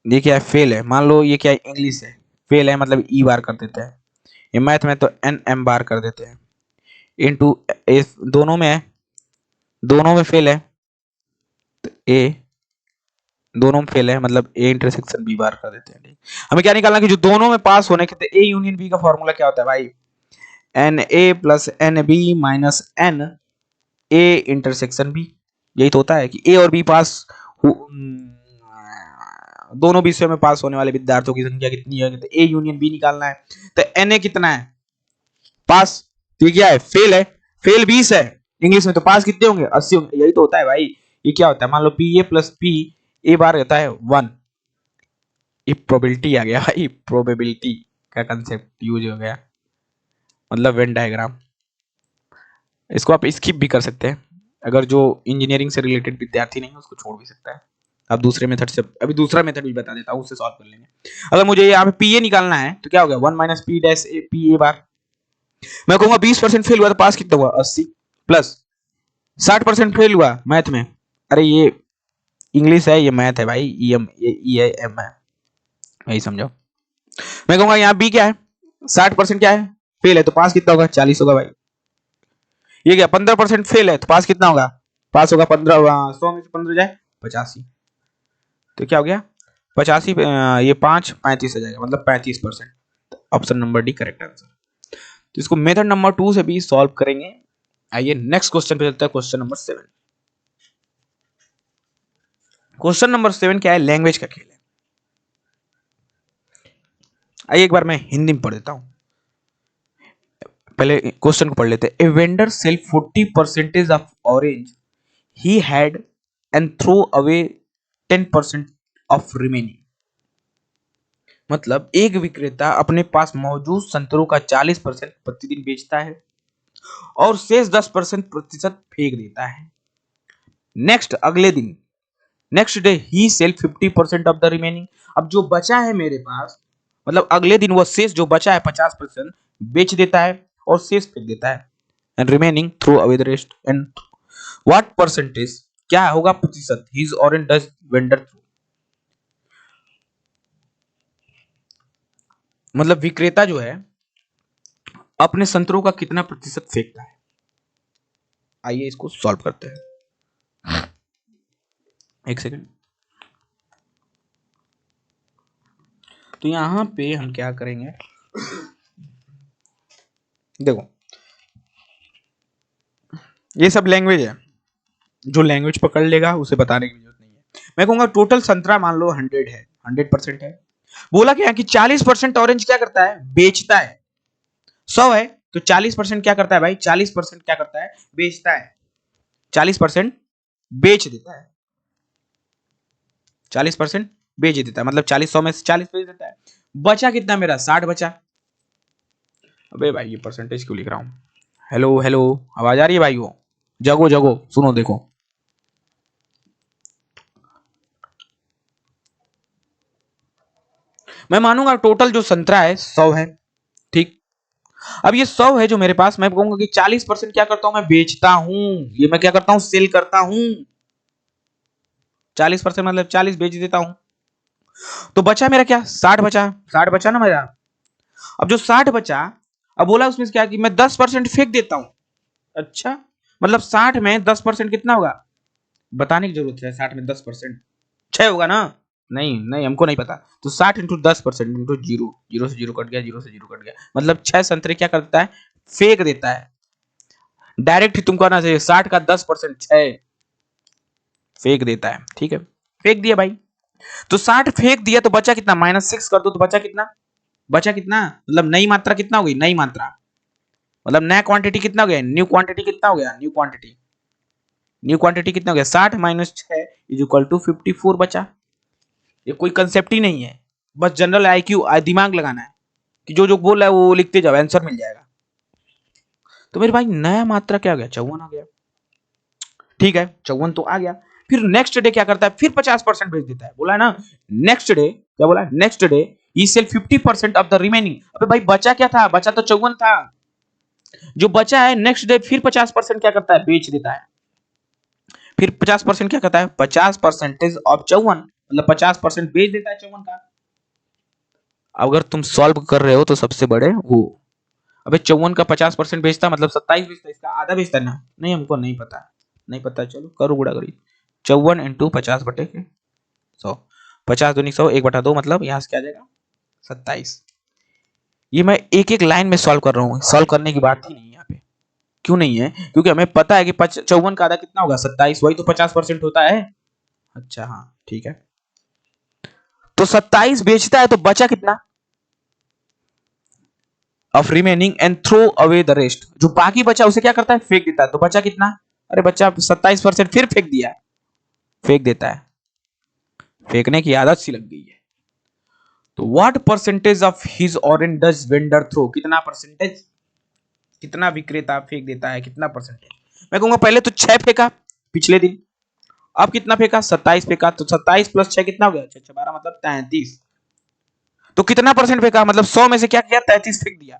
ये क्या है फेल है, मान लो ये क्या है इंग्लिश है, फेल है मतलब ई बार कर देते हैं, ये मैथ में तो एन एम बार कर देते हैं, इनटू दोनों में है, दोनों में फेल है तो ए, दोनों में फेल है मतलब ए इंटरसेक्शन बी बार कर देते हैं। हमें क्या निकालना कि जो दोनों में पास होने के, ए यूनियन बी का फॉर्मूला क्या होता है भाई, N A plus N B minus N A intersection B. यही तो होता है कि ए और बी पास दोनों विषयों में पास होने वाले विद्यार्थियों की संख्या कितनी है, तो ए यूनियन बी निकालना है। तो एन ए कितना है पास, तो ये क्या है फेल है, फेल 20 है इंग्लिश में, तो पास कितने होंगे 80 होंगे। यही तो होता है भाई। ये क्या होता है, मान लो P A plus P A bar रहता है 1, ये प्रोबेबिलिटी आ गया भाई, प्रोबेबिलिटी का कंसेप्ट यूज हो गया, मतलब वेन डायग्राम। इसको आप स्किप भी कर सकते हैं, अगर जो इंजीनियरिंग से रिलेटेड विद्यार्थी नहीं है उसको छोड़ भी सकता है। आप दूसरे मेथड से, अभी दूसरा मेथड भी बता देता हूँ, उससे सॉल्व कर लेंगे। अगर मुझे यहाँ पे पी ए निकालना है तो क्या हो गया 1 minus P dash P A bar, मैं कहूंगा 20% फेल हुआ तो पास कितना हुआ 80, प्लस 60% फेल हुआ मैथ में, अरे ये इंग्लिश है ये मैथ है भाई, ई एम ई है एम है, वही समझो। मैं कहूंगा यहाँ बी क्या है 60% क्या है फेल है, तो पास कितना होगा 40 होगा भाई। ये क्या 15% फेल है तो पास कितना होगा, पास होगा 15, 100 में से 15 जाए 85, तो क्या हो गया 85, ये 5 35 हो जाएगा, मतलब 35%। Option number D correct answer. तो इसको मेथड नंबर 2 से भी सॉल्व करेंगे। आइए नेक्स्ट क्वेश्चन पे चलते हैं, क्वेश्चन नंबर 7। क्वेश्चन नंबर 7 क्या है, लैंग्वेज का खेल है। आइए एक बार मैं हिंदी में पढ़ देता हूं, पहले क्वेश्चन को पढ़ लेते हैं। A vendor sell 40% of orange he had and throw away 10% of remaining. मतलब एक विक्रेता अपने पास मौजूद संतरों का 40% प्रतिदिन बेचता है और शेष 10% फेंक देता है। नेक्स्ट अगले दिन, next day he sell 50% of the remaining. अब जो बचा है मेरे पास, मतलब अगले दिन वो शेष जो बचा है 50% बेच देता है और शेष फेंक देता है। And remaining throw away the rest. And what percentage, क्या होगा प्रतिशत, his orange does vendor through, मतलब विक्रेता जो है अपने संतरों का कितना प्रतिशत फेंकता है। आइए इसको सॉल्व करते हैं। एक सेकंड। तो यहां पे हम क्या करेंगे, देखो ये सब लैंग्वेज है, जो लैंग्वेज पकड़ लेगा उसे बताने की जरूरत नहीं है। मैं कहूंगा टोटल संतरा मान लो 100 है, 100% है। बोला क्या कि 40% ऑरेंज क्या करता है, बेचता है। 100 है तो 40% क्या करता है भाई, 40% क्या करता है, बेचता है। 40% बेच देता है, 40% बेच देता है, मतलब 40 100 में से 40 बेच देता है। बचा कितना मेरा, 60 बचा। अबे भाई ये परसेंटेज क्यों लिख रहा हूं। हेलो हेलो, आवाज आ रही है भाई, वो जगो जगो सुनो देखो। मैं मानूंगा टोटल जो संतरा है 100 है, ठीक। अब ये 100 है जो मेरे पास, मैं कहूंगा कि 40% क्या करता हूं, मैं बेचता हूं। ये मैं क्या करता हूं, सेल करता हूं। 40% मतलब 40 बेच देता हूं। तो बचा मेरा क्या, 60 बचा, 60 बचा ना मेरा। अब जो 60 बचा, अब बोला उसमें से क्या कि मैं 10% फेंक देता हूं। अच्छा, मतलब 60 में 10% कितना होगा, बताने की जरूरत है। 60 में 10% 6 होगा ना। नहीं नहीं, हमको नहीं पता। तो 60 इंटू 10% इंटू जीरो, जीरो से जीरो कट गया, जीरो से जीरो कट गया, मतलब 6 संतरे क्या करता है, फेंक देता है। डायरेक्ट ही तुमको आना चाहिए, 60 का 10% 6 फेंक देता है, ठीक है। फेंक दिया भाई, तो 60 फेंक दिया तो बचा कितना, -6 कर दो तो बचा कितना, बचा कितना, मतलब नई मात्रा कितना हो गई, नई मात्रा मतलब नया क्वांटिटी कितना हो गया, न्यू क्वांटिटी कितना हो गया, न्यू क्वांटिटी, न्यू क्वांटिटी कितना हो गया, 60 माइनस 6 इज इक्वल टू 54 बचा। ये कोई कंसेप्ट ही नहीं है, बस जनरल आईक्यू दिमाग लगाना है कि जो जो बोल रहा है वो लिखते जाओ, आंसर मिल जाएगा। तो मेरे भाई नया मात्रा क्या आ गया, 54 आ गया, ठीक है 54 तो आ गया। फिर नेक्स्ट डे क्या करता है, फिर 50% भेज देता है, बोला है ना। नेक्स्ट डे क्या बोला, next day he sell 50% of the remaining. अबे भाई बचा क्या था, बचा तो 54 था। जो बचा है नेक्स्ट डे फिर 50% क्या करता है, बेच देता है। फिर 50% क्या करता है, 50% ऑफ 54, मतलब 50% बेच देता है 54 का। अगर तुम सॉल्व कर रहे हो तो सबसे बड़े वो, अबे 54 का 50% बेचता मतलब 27 बेचता, इसका आधा बेचता ना। नहीं हमको नहीं पता, नहीं पता, चलो करो गुड़ा करी। 54 इंटू 50 बटे के 100, 50 दूनी 100, 1/2 मतलब यहाँ से क्या आ जाएगा, 27। ये मैं एक एक लाइन में सॉल्व कर रहा हूँ, सॉल्व करने की बात ही नहीं है यहाँ पे। क्यों नहीं है, क्योंकि हमें पता है कि 54 का आधा कितना होगा, 27, वही तो 50% होता है। अच्छा हाँ ठीक है, तो 27 बेचता है तो बचा कितना, of remaining and throw away the rest. जो बाकी बचा उसे क्या करता है, फेंक देता है। तो बचा कितना, अरे बच्चा 27% फिर फेंक दिया, फेंक देता है। फेंकने की आदत सी लग गई है। तो what percentage of his orange does vendor throw, कितना परसेंटेज, कितना विक्रेता फेंक देता है, कितना परसेंटेज। मैं कहूंगा पहले तो 6 फेंका पिछले दिन, अब कितना फेंका, 27 फेंका। तो 27 प्लस 6 कितना हो गया, 6 12 मतलब 33। तो कितना परसेंट फेंका, मतलब 100 में से क्या किया, 33 फेंक दिया।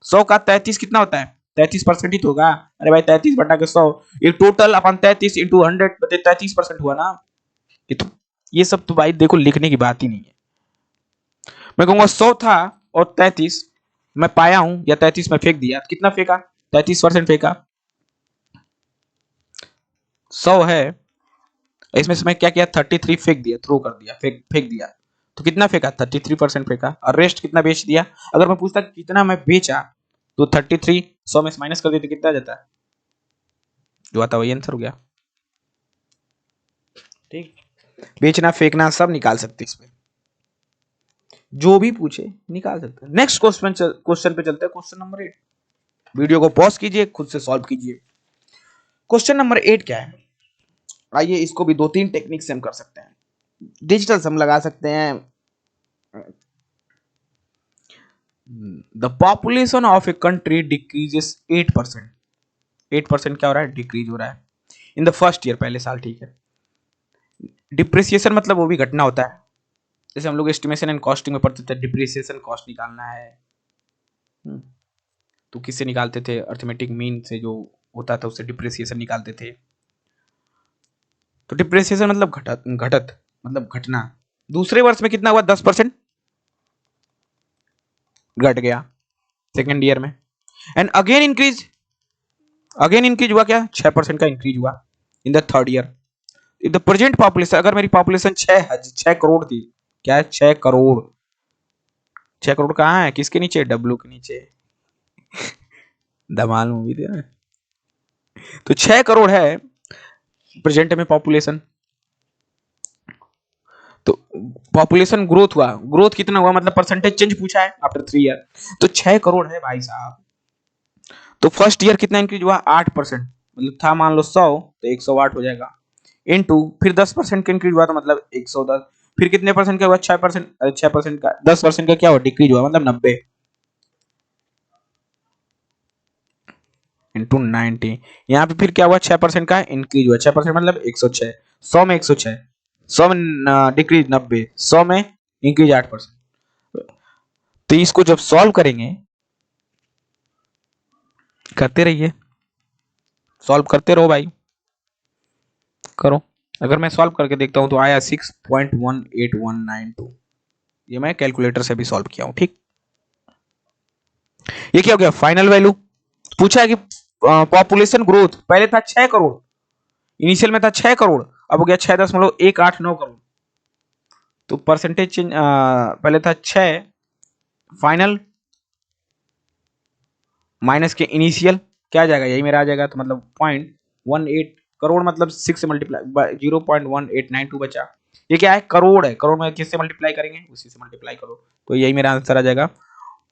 100 का 33 कितना होता है, 33% ही तो होगा। अरे भाई 33 बटा के 100, ये टोटल अपन 33 इंटू 100 बटे 33% हुआ ना। ये तो, ये सब तो भाई देखो लिखने की बात ही नहीं है। मैं कहूंगा 100 था और 33 मैं पाया हूं, या 33 में फेंक दिया, कितना फेंका, 33% फेंका। 100 है, इसमें से मैं क्या किया, 33 फेंक दिया, थ्रो कर दिया, फेंक फेंक दिया। तो कितना फेंका, 33% फेंका, और रेस्ट कितना बेच दिया। अगर मैं पूछता कितना मैं बेचा, तो 33 100 में से माइनस कर देते कितना जाता है, जो आता वही आंसर हो गया, ठीक। बेचना फेंकना सब निकाल सकते इसमें, जो भी पूछे निकाल सकते हैं। नेक्स्ट क्वेश्चन, क्वेश्चन पे चलते हैं, क्वेश्चन नंबर 8। वीडियो को पॉज कीजिए, खुद से सॉल्व कीजिए। क्वेश्चन नंबर 8 क्या है, आइए इसको भी 2-3 टेक्निक से हम कर सकते हैं। डिजिटल सम लगा सकते हैं। The population of a country decreases 8%। 8% क्या हो रहा है, डिक्रीज हो रहा है इन द फर्स्ट ईयर, पहले साल, ठीक है। डिप्रिसिएशन मतलब वो भी घटना होता है, जैसे हम लोग एस्टिमेशन एंड कॉस्टिंग में पढ़ते थे, डिप्रिसिएशन कॉस्ट निकालना है, तो किससे निकालते थे, अर्थमेटिक मीन से जो होता था उससे डिप्रिसिएशन निकालते थे। तो डिप्रिसिएशन मतलब घटत घटत मतलब घटना। दूसरे वर्ष में कितना हुआ, 10% घट गया सेकेंड ईयर में। एंड अगेन इंक्रीज हुआ क्या, 6% का इंक्रीज हुआ in the third year. If the present population, अगर मेरी पॉपुलेशन 6 करोड़ थी, क्या है 6 करोड़, 6 करोड़ कहाँ है, किसके नीचे, डब्लू के नीचे, धमाल मूवी थी ना। तो 6 करोड़ है प्रेजेंट में पॉपुलेशन, तो पॉपुलेशन ग्रोथ हुआ, ग्रोथ कितना हुआ मतलब परसेंटेज चेंज पूछा है आफ्टर 3 ईयर, तो 6 करोड़ है भाई साहब। तो फर्स्ट ईयर कितना इंक्रीज हुआ, 8%, मतलब था मान लो 100 तो 108 हो जाएगा, इनटू फिर 10% का इंक्रीज हुआ तो मतलब 110, फिर कितने परसेंट का हुआ, 6%, 6% का 10% का क्या हुआ, डिक्रीज हुआ मतलब 90 इंटू 90। यहाँ पे फिर क्या हुआ, 6% का इंक्रीज हुआ, 6% मतलब 106, 100 में 106, 100 में डिक्रीज 90, 100 में इंक्रीज 8%। तो इसको जब सॉल्व करेंगे, करते रहिए, सॉल्व करते रहो भाई, करो। अगर मैं सॉल्व करके देखता हूं तो आया 6.18192, ये मैं कैलकुलेटर से भी सॉल्व किया हूं, ठीक। ये क्या हो गया, फाइनल वैल्यू पूछा है कि पॉपुलेशन ग्रोथ पहले था 6 करोड़, इनिशियल में था 6 करोड़, अब हो गया 6.189 करोड़। तो परसेंटेज चेंज, पहले था 6 फाइनल माइनस के इनिशियल, क्या आ जाएगा, यही मेरा आ जाएगा, तो मतलब 0.18 करोड़, मतलब 6 से मल्टीप्लाई 0.1892 बचा। ये क्या है, करोड़ है, करोड़ में किससे मल्टीप्लाई करेंगे, उसी से मल्टीप्लाई करो, तो यही मेरा आंसर आ जाएगा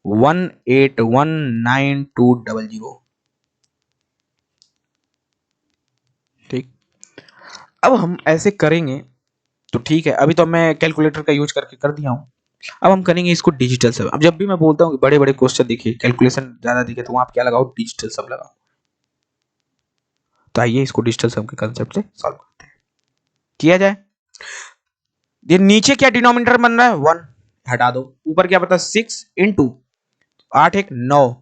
1819200, ठीक। अब हम ऐसे करेंगे तो ठीक है, अभी तो मैं कैलकुलेटर का यूज करके कर दिया हूं, अब हम करेंगे इसको डिजिटल सब। अब जब भी मैं बोलता हूँ कि बड़े बड़े क्वेश्चन देखिए, कैलकुलेशन ज्यादा दिखे, तो वहां आप क्या लगाओ, डिजिटल सब लगाओ। तो आइए इसको डिजिटल सम के कंसेप्ट से सॉल्व करते हैं, किया जाए। ये नीचे क्या डिनोमिनेटर बन रहा है, 1 हटा दो, ऊपर क्या बता, 6 इंटू 8 1 9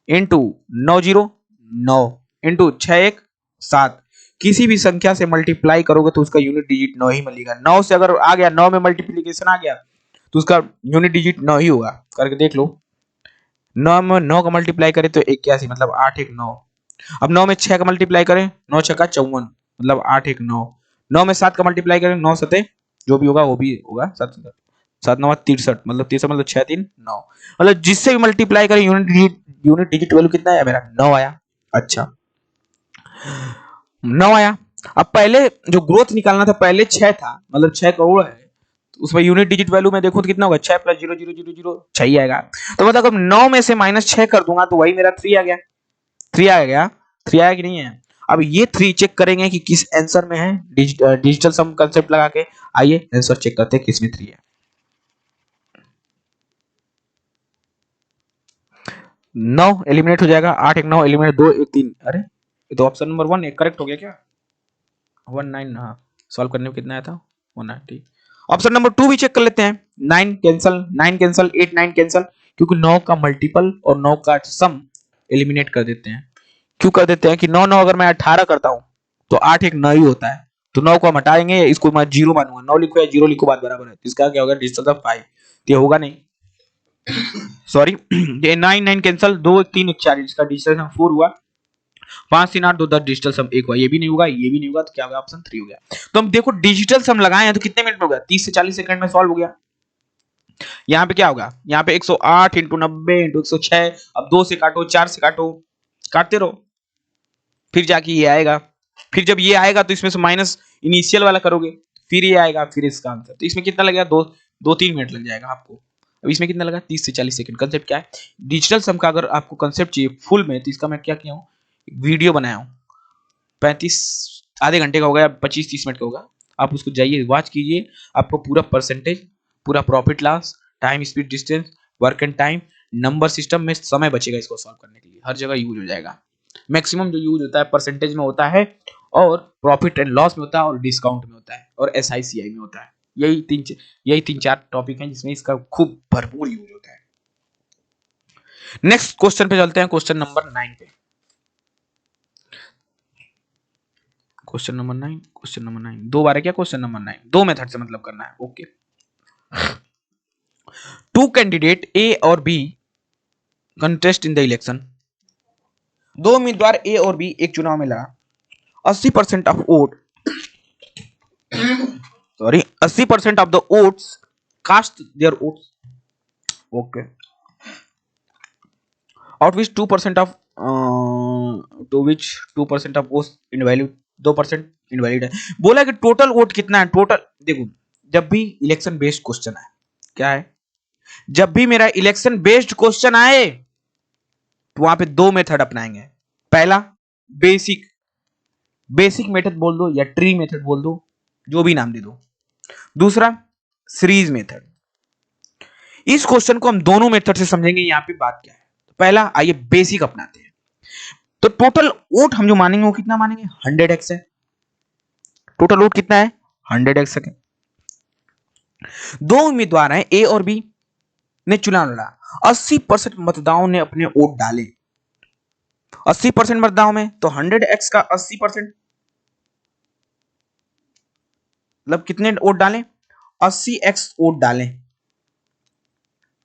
इंटू 9 0 9 इंटू 6 1 7, किसी भी संख्या से मल्टीप्लाई करोगे तो उसका यूनिट डिजिट 9 ही मिलेगा। 9 से अगर आ गया, 9 में मल्टीप्लीकेशन आ गया तो उसका यूनिट डिजिट 9 ही होगा, करके देख लो। 9 में 9 का मल्टीप्लाई करें तो 81, मतलब 8 1 9। अब 9 में 6 का मल्टीप्लाई करें, 9 6 का 54, मतलब 8 1 9। 9 में 7 का मल्टीप्लाई करें, 9 7 जो भी होगा वो भी होगा, 7 7 9 63, मतलब 63 मतलब 6 3 9, मतलब जिससे भी मल्टीप्लाई करें यूनिट डिजिट वैल्यू कितना आया मेरा, 9 आया। अच्छा 9 आया। अब पहले जो ग्रोथ निकालना था, पहले 6 था, मतलब 6 करोड़ है, तो उसमें यूनिट डिजिट वैल्यू में देखो तो कितना होगा, 6 प्लस 0 0 0 0 6 ही आएगा। तो मतलब अगर 9 में से -6 कर दूंगा तो वही मेरा 3 आ गया, 3 आ गया, 3 आया कि नहीं है। अब ये 3 चेक करेंगे कि किस आंसर में है, डिजिटल सम कंसेप्ट लगा के। आइए आंसर चेक करते हैं किस में 3 है। 9 एलिमिनेट हो जाएगा, 8 1 9 एलिमिनेट 2 1 3, अरे ये तो ऑप्शन नंबर 1 करेक्ट हो गया क्या, 19, हाँ सॉल्व करने में कितना आया था, 190। ऑप्शन नंबर 2 भी चेक कर लेते हैं, 9 कैंसल, 9 कैंसल, 8 9 कैंसल, क्योंकि 9 का मल्टीपल और 9 का सम एलिमिनेट कर देते हैं। क्यों कर देते हैं कि 9 9 अगर मैं 18 करता हूं तो 8 1 9 ही होता है, तो 9 को हम हटाएंगे, इसको मैं 0 मानूंगा, 9 लिखो या 0 लिखो बात बराबर है, इसका क्या होगा, डिजिटल ऑफ 5, ये होगा नहीं, सॉरी ये 9 9 कैंसल, 2 3 1 4, इसका डिजिटल सम 4 हुआ, 5 3 8 2 10, डिजिटल सम 1 हुआ, ये भी नहीं होगा, ये भी नहीं होगा, तो क्या होगा, ऑप्शन 3 हो गया। तो हम देखो डिजिटल सम लगाए हैं तो कितने मिनट में हो गया, 30 से 40 सेकंड में सॉल्व हो गया। यहाँ पे क्या होगा, यहाँ पे 108 इंटू 90 इंटू 106, अब 2 से काटो, 4 से काटो, काटते रहो, फिर जाके ये आएगा, फिर जब ये आएगा तो इसमें से माइनस इनिशियल वाला करोगे, फिर ये आएगा, फिर इसका आंसर, तो इसमें कितना लगेगा, 2 3 मिनट लग जाएगा आपको। अब इसमें कितना लगा, 30 से 40 सेकंड। कंसेप्ट क्या है, डिजिटल सम का अगर आपको कंसेप्ट चाहिए फुल में, तो इसका मैं क्या किया हूँ, वीडियो बनाया हूँ, 35 आधे घंटे का होगा या 25 30 मिनट का होगा, आप उसको जाइए वॉच कीजिए, आपको पूरा परसेंटेज, पूरा profit loss, time speed distance, work and time, number system में समय बचेगा, इसको सॉल्व करने के लिए हर जगह यूज हो जाएगा। मैक्सिमम जो यूज होता है परसेंटेज में होता है, और प्रॉफिट एंड लॉस में होता है, और डिस्काउंट में होता है, और SICI में होता है। यही तीन चार टॉपिक हैं जिसमें इसका खूब भरपूर यूज होता है। नेक्स्ट क्वेश्चन पे चलते हैं, क्वेश्चन नंबर 9 पे। क्वेश्चन नंबर 9 दो बार है क्या? क्वेश्चन नंबर 9 दो मेथड से मतलब करना है। ओके। टू कैंडिडेट A और B contest in the election. दो उम्मीदवार A और B एक चुनाव में लड़ा। 80% of vote, sorry 80% of the votes cast their votes, okay, out which 2% of to which 2% of votes invalid, 2% invalid है। बोला कि टोटल वोट कितना है। टोटल देखो, जब भी इलेक्शन बेस्ड क्वेश्चन है, क्या है, जब भी मेरा इलेक्शन बेस्ड क्वेश्चन आए तो वहां पे दो मेथड अपनाएंगे। पहला बेसिक, बेसिक मेथड बोल दो या ट्री मेथड बोल दो, जो भी नाम दे दो। दूसरा सीरीज मेथड। इस क्वेश्चन को हम दोनों मेथड से समझेंगे। यहां पे बात क्या है, पहला आइए बेसिक अपनाते हैं। तो टोटल वोट हम जो मानेंगे वो कितना मानेंगे? 100x है। टोटल वोट कितना है? 100x है। दो उम्मीदवार हैं A और B ने चुनाव लड़ा। 80% मतदाताओं ने अपने वोट डाले। 80% मतदाताओं में तो 100x का 80%, मतलब कितने वोट डालें? 80x वोट डालें।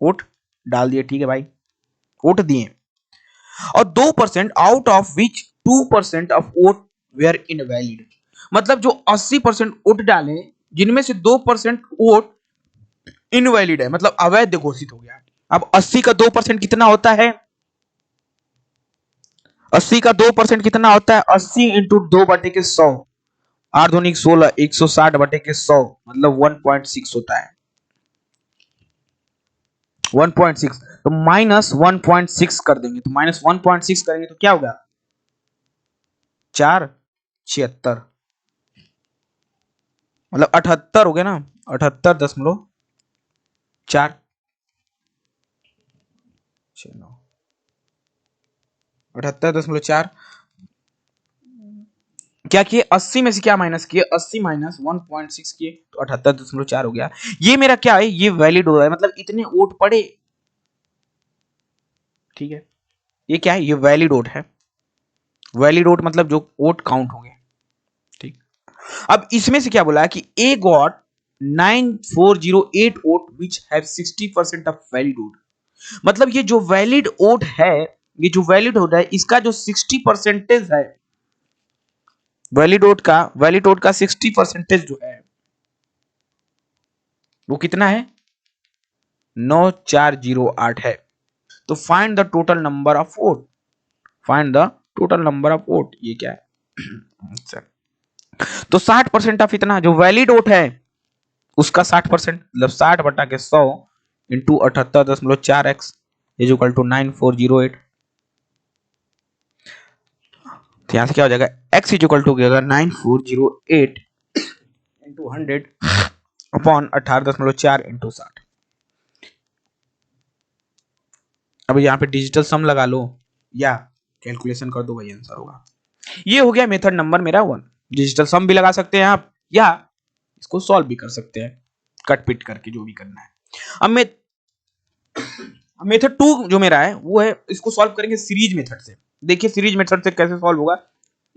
वोट डाल दिए, ठीक है भाई, वोट दिए। और 2% out of which 2% of vote were invalid, मतलब जो 80% वोट डाले जिनमें से 2% वोट इनवैलिड है, मतलब अवैध घोषित हो गया। अब 80 का 2% कितना होता है? 80 का 2% कितना होता है? 80 इंटू 2/100, 8 दूनी 16, 160/100, मतलब 1.6 होता है। 1.6 तो माइनस 1.6 कर देंगे, तो माइनस 1.6 करेंगे तो क्या होगा? 476, मतलब 78 हो गया ना, 78.4, 78.4। क्या किए? 80 में से क्या माइनस किए? 80 माइनस 1.6 किए तो 78.4 हो गया। ये मेरा क्या है? ये वैलिड हो रहा है, मतलब इतने वोट पड़े, ठीक है। ये क्या है? ये वैलिड वोट है। वैलिड वोट मतलब जो वोट काउंट होंगे, ठीक। अब इसमें से क्या बोला है कि A got 9408 vote which have 60% of valid vote, मतलब ये जो वैलिड वोट है, ये जो वैलिड वोट है इसका जो 60% है, वैलिड वोट का 60% जो है वो कितना है? 9408 है। तो find the total number of vote, find the total number of vote, ये क्या है? अच्छा, तो 60% ऑफ इतना जो वैलिड वोट है उसका 60%, मतलब 60/100 into 78.4x is equal to 9408। तो यहां से क्या हो जाएगा? x इज इक्वल टू क्या होगा? 9408 इंटू 100 अपॉन 18.4 इंटू 60। अब यहाँ पे डिजिटल सम लगा लो या कैलकुलेशन कर दो, वही आंसर होगा। ये हो गया मेथड नंबर मेरा 1। डिजिटल सम भी लगा सकते हैं आप, या इसको सॉल्व भी कर सकते हैं, कट पिट करके, जो भी करना है। अब मेथड 2 जो मेरा है वो है, इसको सॉल्व करेंगे सीरीज मेथड से। देखिए सीरीज मेथड से कैसे सॉल्व होगा,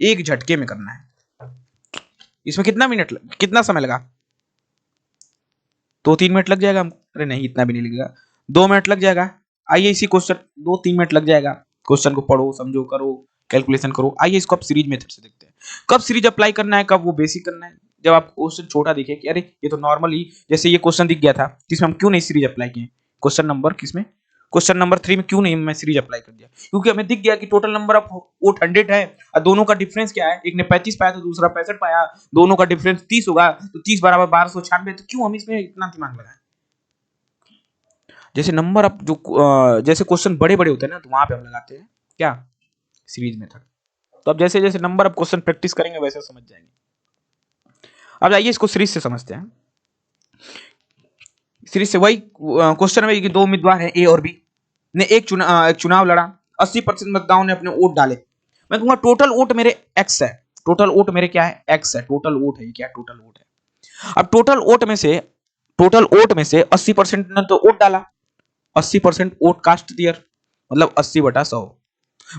एक झटके में करना है। इसमें कितना समय लगा? 2-3 मिनट लग जाएगा हमको। अरे नहीं, इतना भी नहीं लगेगा, 2 मिनट लग जाएगा। आइए इसी क्वेश्चन, 2-3 मिनट लग जाएगा। क्वेश्चन को पढ़ो, समझो, करो, कैलकुलेशन करो। आइए इसको आप सीरीज मेथड से देखते हैं। कब सीरीज अप्लाई करना है, कब वो बेसिक करना है? जब आप क्वेश्चन छोटा दिखे कि अरे ये तो नॉर्मली, जैसे ये क्वेश्चन दिख गया था, जिसमें हम क्यों नहीं सीरीज अप्लाई किए? क्वेश्चन नंबर किसमें? क्वेश्चन नंबर 3 में क्यों नहीं मैं सीरीज अप्लाई कर दिया? क्योंकि हमें दिख गया कि टोटल नंबर ऑफ वोट 100 है, और दोनों का डिफरेंस क्या है? एक ने 35 पाया तो दूसरा 65 पाया, दोनों का डिफरेंस 30 होगा, तो 30 बराबर 1296, तो क्यों हम इसमें इतना दिमाग लगाएं? जैसे नंबर अब जो जैसे क्वेश्चन बड़े बड़े होते हैं ना, तो वहां पे हम लगाते हैं क्या? Series method. तो अब जैसे जैसे नंबर अब क्वेश्चन प्रैक्टिस करेंगे वैसे समझ जाएंगे। अब आइए इसको सीरीज से समझते हैं। सीरीज से वही क्वेश्चन में कि दो उम्मीदवार हैं A और B ने एक चुनाव लड़ा। 80% मतदाताओं ने अपने वोट डाले। मैं कहूंगा टोटल वोट मेरे एक्स है, टोटल वोट मेरे क्या है, एक्स है, टोटल वोट है, क्या टोटल वोट है। अब टोटल वोट में से 80% ने तो वोट डाला, 80% वोट कास्ट दियर, मतलब 80/100,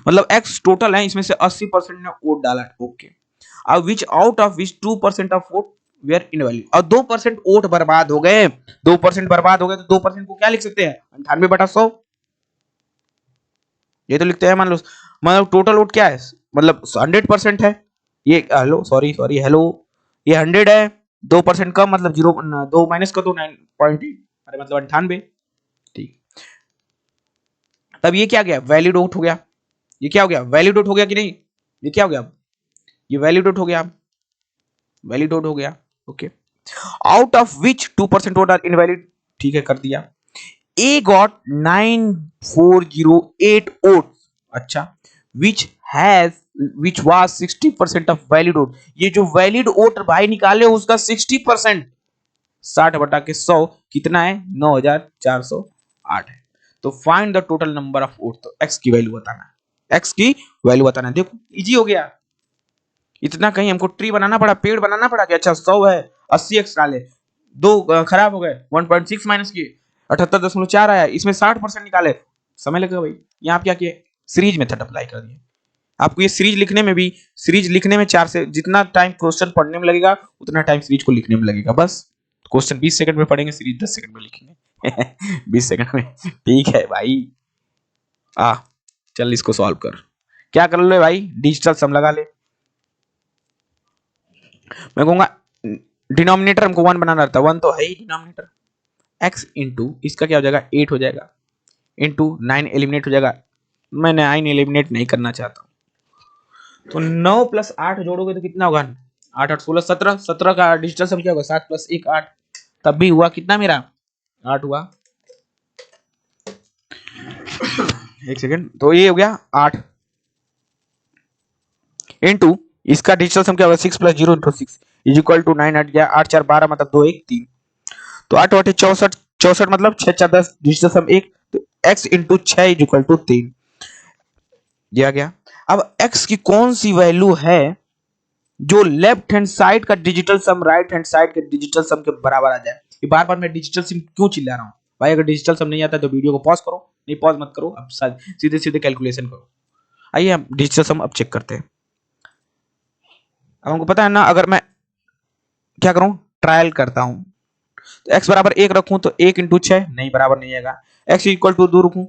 मतलब एक्स टोटल है, इसमें से 80% ने वोट डाला, ओके। अब which out of which 2% of vote were invalid, और 2% वोट बर्बाद हो गए, 2% बर्बाद हो गए, तो 2% को क्या लिख सकते हैं, 98/100, ये तो लिखते हैं। मान लो मतलब टोटल वोट क्या है, मतलब 100% है ये, हेलो सॉरी सॉरी हेलो, ये 100 है, 2% कम मतलब 0, 2 माइनस कर दो 9.8, अरे मतलब 98, ठीक। तब ये क्या गया, वैलिड वोट हो गया, ये क्या हो गया, वैलिड वोट हो गया कि नहीं, ये क्या हो गया, ये वैलिड वोट हो गया, वैलिड वोट हो गया, okay. Out of which 2% vote are invalid, ठीक है कर दिया। ए गॉट 9408 वोट, अच्छा, which has which was 60% of valid vote, ये जो वैलिड वोट भाई निकाले उसका 60%, 60/100 कितना है, 9408 है। तो find the total number of vote, तो एक्स की वैल्यू बताना है, एक्स की वैल्यू बताना है। देखो इजी हो गया, इतना कहीं हमको ट्री बनाना पड़ा, पेड़ बनाना पड़ा कि अच्छा 100 है 80 एक्स डाले, दो खराब हो गए, 1.6 माइनस किए, 78.4 आया, इसमें 60% निकाले, समय लगेगा भाई। यहाँ क्या किए, सीरीज मेथड अप्लाई कर दिए। आपको ये सीरीज लिखने में भी, सीरीज लिखने में 4 से जितना टाइम क्वेश्चन पढ़ने में लगेगा उतना टाइम सीरीज को लिखने में लगेगा, बस क्वेश्चन 20 सेकंड में पढ़ेंगे, सीरीज 10 सेकंड में लिखेंगे 20 सेकंड में, ठीक है भाई। आ चल इसको सॉल्व कर, क्या कर ले भाई, डिजिटल सम लगा ले। मैं कहूंगा डिनोमिनेटर हमको 1 बनाना रहता, 1 तो है ही डिनोमिनेटर, x इंटू इसका क्या हो जाएगा 8 हो जाएगा, इंटू 9 एलिमिनेट हो जाएगा, मैं 9 एलिमिनेट नहीं करना चाहता हूं, तो 9 प्लस 8 जोड़ोगे तो कितना होगा, 8 8 16 17, 17 का डिजिटल सम क्या होगा 7 प्लस 1 8, तब भी हुआ कितना मेरा 8 हुआ, एक सेकेंड, तो ये हो गया 8 इंटू इसका डिजिटल सम क्या होगा 6 plus 0 into 6 is equal to 9 8 गया 8 4 12 मतलब 2 1 3, तो 8 8 64, 64 मतलब 6 4 10, डिजिटल सम 1, तो x into 6 is equal to 3 दिया गया। अब x की कौन सी वैल्यू है जो लेफ्ट हैंड साइड का डिजिटल सम राइट हैंड साइड के डिजिटल सम के बराबर आ जाए। ये बार बार मैं डिजिटल सम क्यों चिल्ला रहा हूं भाई, अगर डिजिटल सम नहीं आता तो वीडियो को पॉज करो, नहीं पॉज मत करो, अब सीधे सीधे कैलकुलेशन करो। आइए हम डिजिटल सम अब चेक करते हैं। अब हमको पता है ना, अगर मैं क्या करूं, ट्रायल करता हूं, तो x बराबर 1 रखूं तो 1 इंटू 6 नहीं बराबर नहीं आएगा, x इक्वल टू 2 रखूं,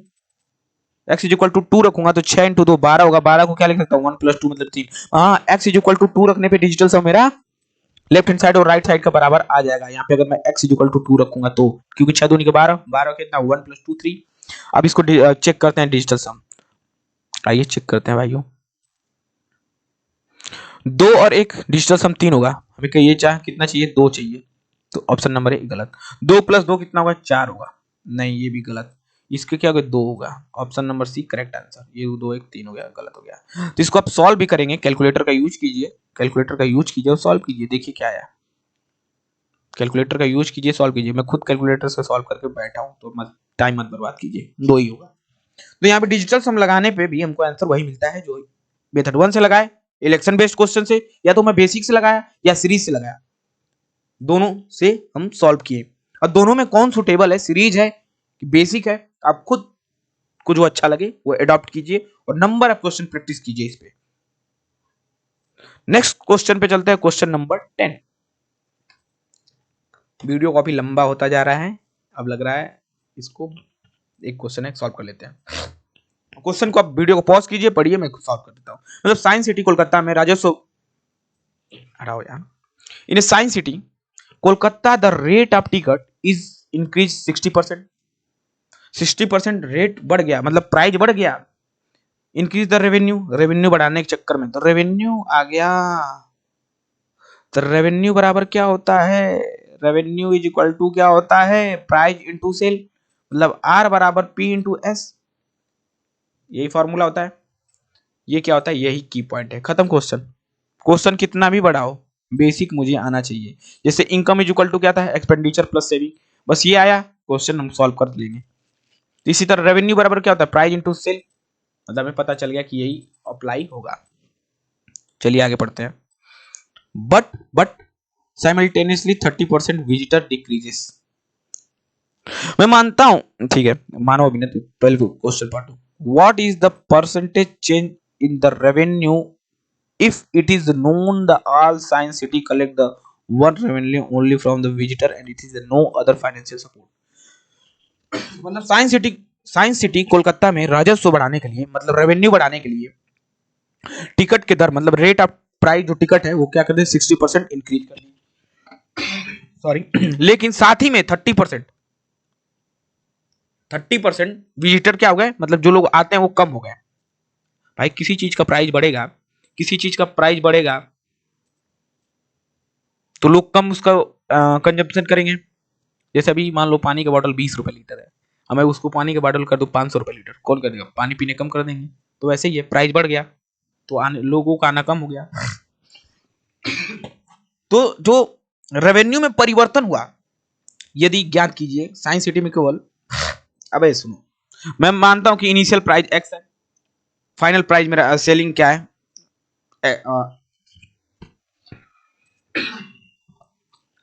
x इज इक्वल टू 2 रखूंगा तो 6 इंटू 2 12 होगा, 12 को क्या लिख सकता हूँ 1 प्लस 2 मतलब 3, हाँ x इज इक्वल टू 2 रखने पे डिजिटल सम मेरा लेफ्ट हैंड साइड और राइट साइड का बराबर आ जाएगा। यहाँ पे अगर मैं x इज इक्वल टू 2 रखूंगा तो, क्योंकि 6 दूनी के 12, 12 कितना 1 प्लस 2 3। अब इसको चेक करते हैं डिजिटल सम, आइए चेक करते हैं भाइयों, 2 और 1 डिजिटल सम 3 होगा, हमें ये चाहे कितना चाहिए 2 चाहिए, तो ऑप्शन नंबर ए गलत। 2 प्लस 2 कितना होगा 4 होगा, नहीं ये भी गलत, इसके क्या होगा 2 होगा, option number C correct answer, ये 2 1 3 हो गया, गलत हो गया। तो इसको आप सॉल्व भी करेंगे, कैलकुलेटर का यूज कीजिए, कैलकुलेटर का यूज कीजिए और सॉल्व कीजिए, देखिए क्या आया, कैलकुलेटर का यूज कीजिए सॉल्व कीजिए। मैं खुद कैलकुलेटर से सॉल्व करके बैठा हूं, तो मत टाइम मत बर्बाद कीजिए, 2 ही होगा। तो यहाँ पे डिजिटल सम लगाने पे भी हमको आंसर वही मिलता है जो मेथड 1 से लगाए, इलेक्शन बेस्ड क्वेश्चन से, या तो मैं बेसिक से लगाया या सीरीज से लगाया, दोनों से हम सॉल्व किए। और दोनों में कौन सुटेबल है, सीरीज है कि बेसिक है, आप खुद को जो अच्छा लगे वो अडॉप्ट कीजिए और नंबर ऑफ क्वेश्चन प्रैक्टिस कीजिए इस पे। नेक्स्ट क्वेश्चन पे चलते हैं, क्वेश्चन नंबर 10। वीडियो काफी लंबा होता जा रहा है, अब लग रहा है इसको एक क्वेश्चन है सॉल्व कर लेते हैं। क्वेश्चन को आप वीडियो को पॉज कीजिए, पढ़िए, मैं सॉल्व कर देता हूं। मतलब साइंस सिटी कोलकाता में राजस्व, हटाओ यार, in science city Kolkata the rate of ticket is increase 60%, 60% rate बढ़ गया मतलब प्राइस बढ़ गया, इंक्रीज द रेवेन्यू, रेवेन्यू बढ़ाने के चक्कर में तो रेवेन्यू आ गया, तो रेवेन्यू बराबर क्या होता है, रेवेन्यू इज इक्वल टू क्या होता है प्राइस इंटू सेल, मतलब आर बराबर पी इंटू एस, यही फॉर्मूला होता है। ये क्या होता है, यही की पॉइंट है, खत्म क्वेश्चन। क्वेश्चन कितना भी बढ़ाओ बेसिक मुझे आना चाहिए, जैसे इनकम इज इक्वल टू क्या था एक्सपेंडिचर प्लस सेविंग, बस ये आया क्वेश्चन हम सॉल्व कर लेंगे। इसी तरह रेवेन्यू बराबर क्या होता है प्राइस इंटू सेल, मतलब हमें पता चल गया कि यही अप्लाई होगा। चलिए आगे पढ़ते हैं। But simultaneously 30% visitor decreases. मैं मानता हूं, ठीक है, मानो अभी नहीं, पहले question part. What is the percentage change in the revenue if it is known the all science city collect the one revenue only from the visitor and it is no other financial support. मतलब साइंस सिटी कोलकाता में राजस्व बढ़ाने के लिए, मतलब रेवेन्यू बढ़ाने के लिए टिकट के दर, मतलब रेट ऑफ प्राइस जो टिकट है वो क्या कर दे, 60% इंक्रीज कर दी, सॉरी लेकिन साथ ही में 30% विजिटर क्या हो गए, मतलब जो लोग आते हैं वो कम हो गए। भाई किसी चीज का प्राइस बढ़ेगा, किसी चीज का प्राइस बढ़ेगा तो लोग कम उसका कंजप्शन करेंगे। जैसे अभी मान लो पानी का बॉटल 20 रुपए लीटर है, अब मैं उसको पानी का बॉटल कर दूं 500 रुपए लीटर, कौन कर देगा, पानी पीने कम कर देंगे। तो वैसे ही है, प्राइस बढ़ गया तो लोगों का आना कम हो गया। तो जो रेवेन्यू में परिवर्तन हुआ, यदि ज्ञात कीजिए साइंस सिटी में केवल, अबे सुनो, मैं मानता हूं कि इनिशियल प्राइस एक्स है, फाइनल प्राइस मेरा सेलिंग क्या है,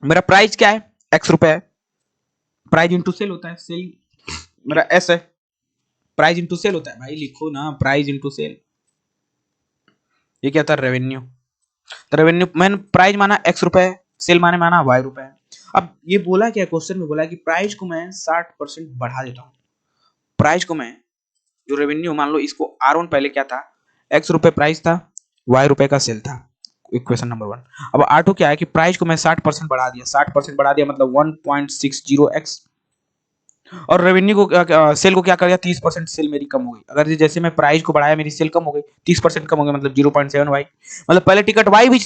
मेरा प्राइस क्या है, एक्स रुपए है, प्राइस इंटू सेल होता है, सेल मेरा एस है, प्राइस इंटू सेल होता है, भाई लिखो ना, प्राइस इंटू सेल। ये क्या था, रेवेन्यू। तो रेवेन्यू मैंने प्राइस माना एक्स रुपए, सेल माना वाई रुपए। अब ये बोला क्या, क्वेश्चन में बोला कि प्राइस को मैं 60% बढ़ा देता हूँ। प्राइस को मैं, जो रेवेन्यू मान लो इसको R1 पहले क्या था, एक्स रुपए प्राइस था, वाई रुपए का सेल था, इक्वेशन नंबर 1। अब R2 क्या है कि प्राइस को मैं 60% बढ़ा दिया, 60% बढ़ा दिया मतलब 1.60x, और रेवेन्यू को सेल को क्या कर दिया, 30% सेल मेरी कम हो गई। अगर जैसे मैं प्राइस को बढ़ाया मेरी सेल कम हो गई, 30% कम हो गई, मतलब 0.7y, मतलब पहले टिकट वाई भी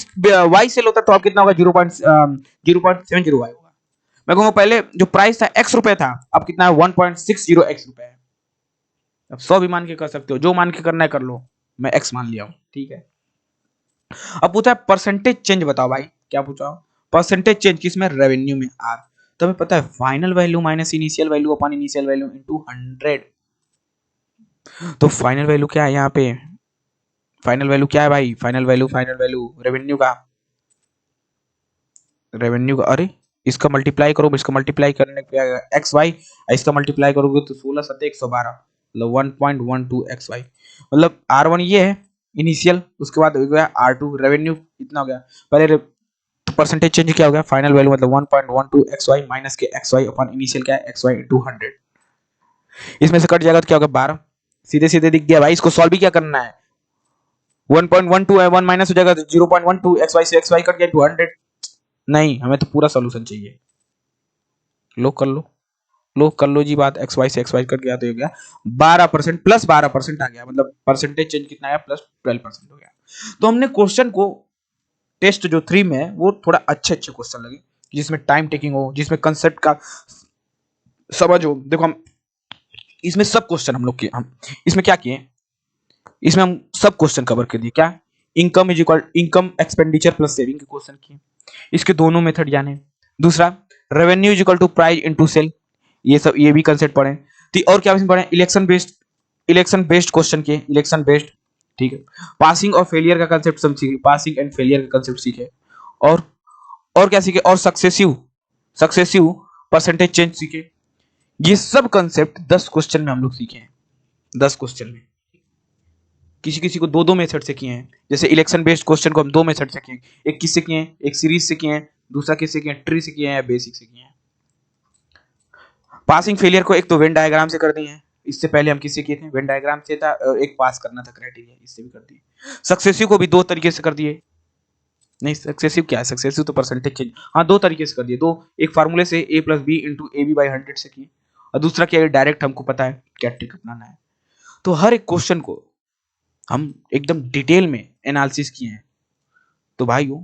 वाई सेल होता तो अब कितना होगा, 0.70y होगा। मैं कहूंगा पहले जो प्राइस था एक्स रुपए था, अब कितना है, 1.60x रुपए है। अब 100 भी मान के कर सकते हो, जो मान के करना है कर लो, मैं एक्स मान लिया हूं, ठीक है। अब पूछा है परसेंटेज चेंज बताओ भाई, क्या पूछा, परसेंटेज चेंज किसमें, रेवेन्यू में आर। तो हमें पता है final value minus initial value upon initial value into 100। तो फाइनल वैल्यू क्या है यहाँ पे, फाइनल वैल्यू क्या है भाई, फाइनल वैल्यू रेवेन्यू का, अरे इसका मल्टीप्लाई करो, इसका मल्टीप्लाई करने क्या एक्स वाई, इसका मल्टीप्लाई करोगे तो 16 7 112, मतलब 1.12 XY, मतलब R1 ये है इनिशियल, उसके बाद हो गया R2 रेवेन्यू, इतना हो गया पहले। तो परसेंटेज चेंज क्या हो गया, फाइनल वैल्यू मतलब 1.12 XY माइनस के XY अपन इनिशियल क्या है XY इंटू 100। इसमें से कट जाएगा तो क्या होगा 12, सीधे सीधे दिख गया भाई। इसको सॉल्व भी क्या करना है, 1.12 है, 1 माइनस हो जाएगा तो 0.12 XY से XY कट गया टू 100। नहीं, हमें तो पूरा सोल्यूशन चाहिए। लो कर लो, लो कर लो जी बात, एक्स वाई से एक्स वाई कट गया तो हो गया 12% प्लस 12% आ गया, मतलब परसेंटेज चेंज कितना आया, प्लस 12% हो गया। तो हमने क्वेश्चन को टेस्ट जो 3 में है वो थोड़ा अच्छे अच्छे क्वेश्चन लगे, जिसमें टाइम टेकिंग हो, जिसमें कंसेप्ट का समझ हो। देखो हम इसमें सब क्वेश्चन हम लोग किए, हम इसमें क्या किए, इसमें हम सब क्वेश्चन कवर कर दिए। क्या, income is equal income expenditure plus saving के क्वेश्चन किए, इसके दोनों मेथड जाने। दूसरा, revenue is equal to price into sale, ये सब ये भी कंसेप्ट पढ़े। और क्या पढ़े, इलेक्शन बेस्ड क्वेश्चन किए, इलेक्शन बेस्ड, ठीक है। पासिंग और फेलियर का कंसेप्ट समझिए, पासिंग एंड फेलियर का कंसेप्ट सीखे। और और क्या सीखे, और सक्सेसिव सक्सेसिव परसेंटेज चेंज सीखे। ये सब कंसेप्ट 10 क्वेश्चन में हम लोग सीखे हैं, 10 क्वेश्चन में। किसी किसी को दो दो मेथड से किए हैं, जैसे इलेक्शन बेस्ड क्वेश्चन को हम दो मेथड से किए हैं, एक किससे किए हैं, एक सीरीज से किए हैं, दूसरा किससे किए हैं, ट्री से किए हैं या बेसिक से किए हैं। पासिंग फेलियर को एक तो वेन डायग्राम से कर दिए हैं, इससे पहले हम किससे किए थे, वेन डायग्राम से था, और एक पास करना था क्राइटेरिया, इससे भी कर दिए। सक्सेसिव को भी दो तरीके से कर दिए, नहीं सक्सेसिव क्या है, सक्सेसिव तो परसेंटेज चेंज, हाँ दो तरीके से कर दिए, दो, एक फार्मूले से a plus B into A B by 100 से किए, और दूसरा क्या है, डायरेक्ट हमको पता है क्या ट्रिक अपनाना है। तो हर एक क्वेश्चन को हम एकदम डिटेल में एनालिसिस किए हैं। तो भाइयों,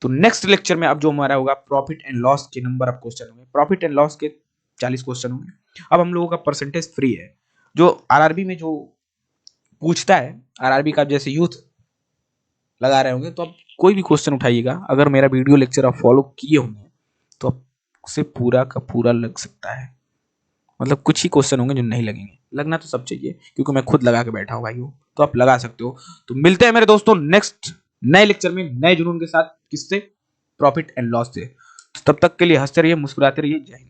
तो नेक्स्ट लेक्चर में अब जो हमारा होगा प्रॉफिट एंड लॉस के नंबर ऑफ क्वेश्चन होंगे, प्रॉफिट एंड लॉस के 40 क्वेश्चन होंगे। अब हम लोगों का परसेंटेज फ्री है, जो आरआरबी में जो पूछता है, आरआरबी का जैसे यूथ लगा रहे होंगे, तो आप कोई भी क्वेश्चन उठाइएगा, अगर मेरा वीडियो लेक्चर आप फॉलो किए होंगे तो आपसे पूरा का पूरा लग सकता है। मतलब कुछ ही क्वेश्चन होंगे जो नहीं लगेंगे, लगना तो सब चाहिए, क्योंकि मैं खुद लगा के बैठा हूँ भाइयों। तो आप लगा सकते हो। तो मिलते हैं मेरे दोस्तों नेक्स्ट नए लेक्चर में नए जुनून के साथ, किससे? प्रॉफिट एंड लॉस से। तो तब तक के लिए हंसते रहिए, मुस्कुराते रहिए। जय हिंद।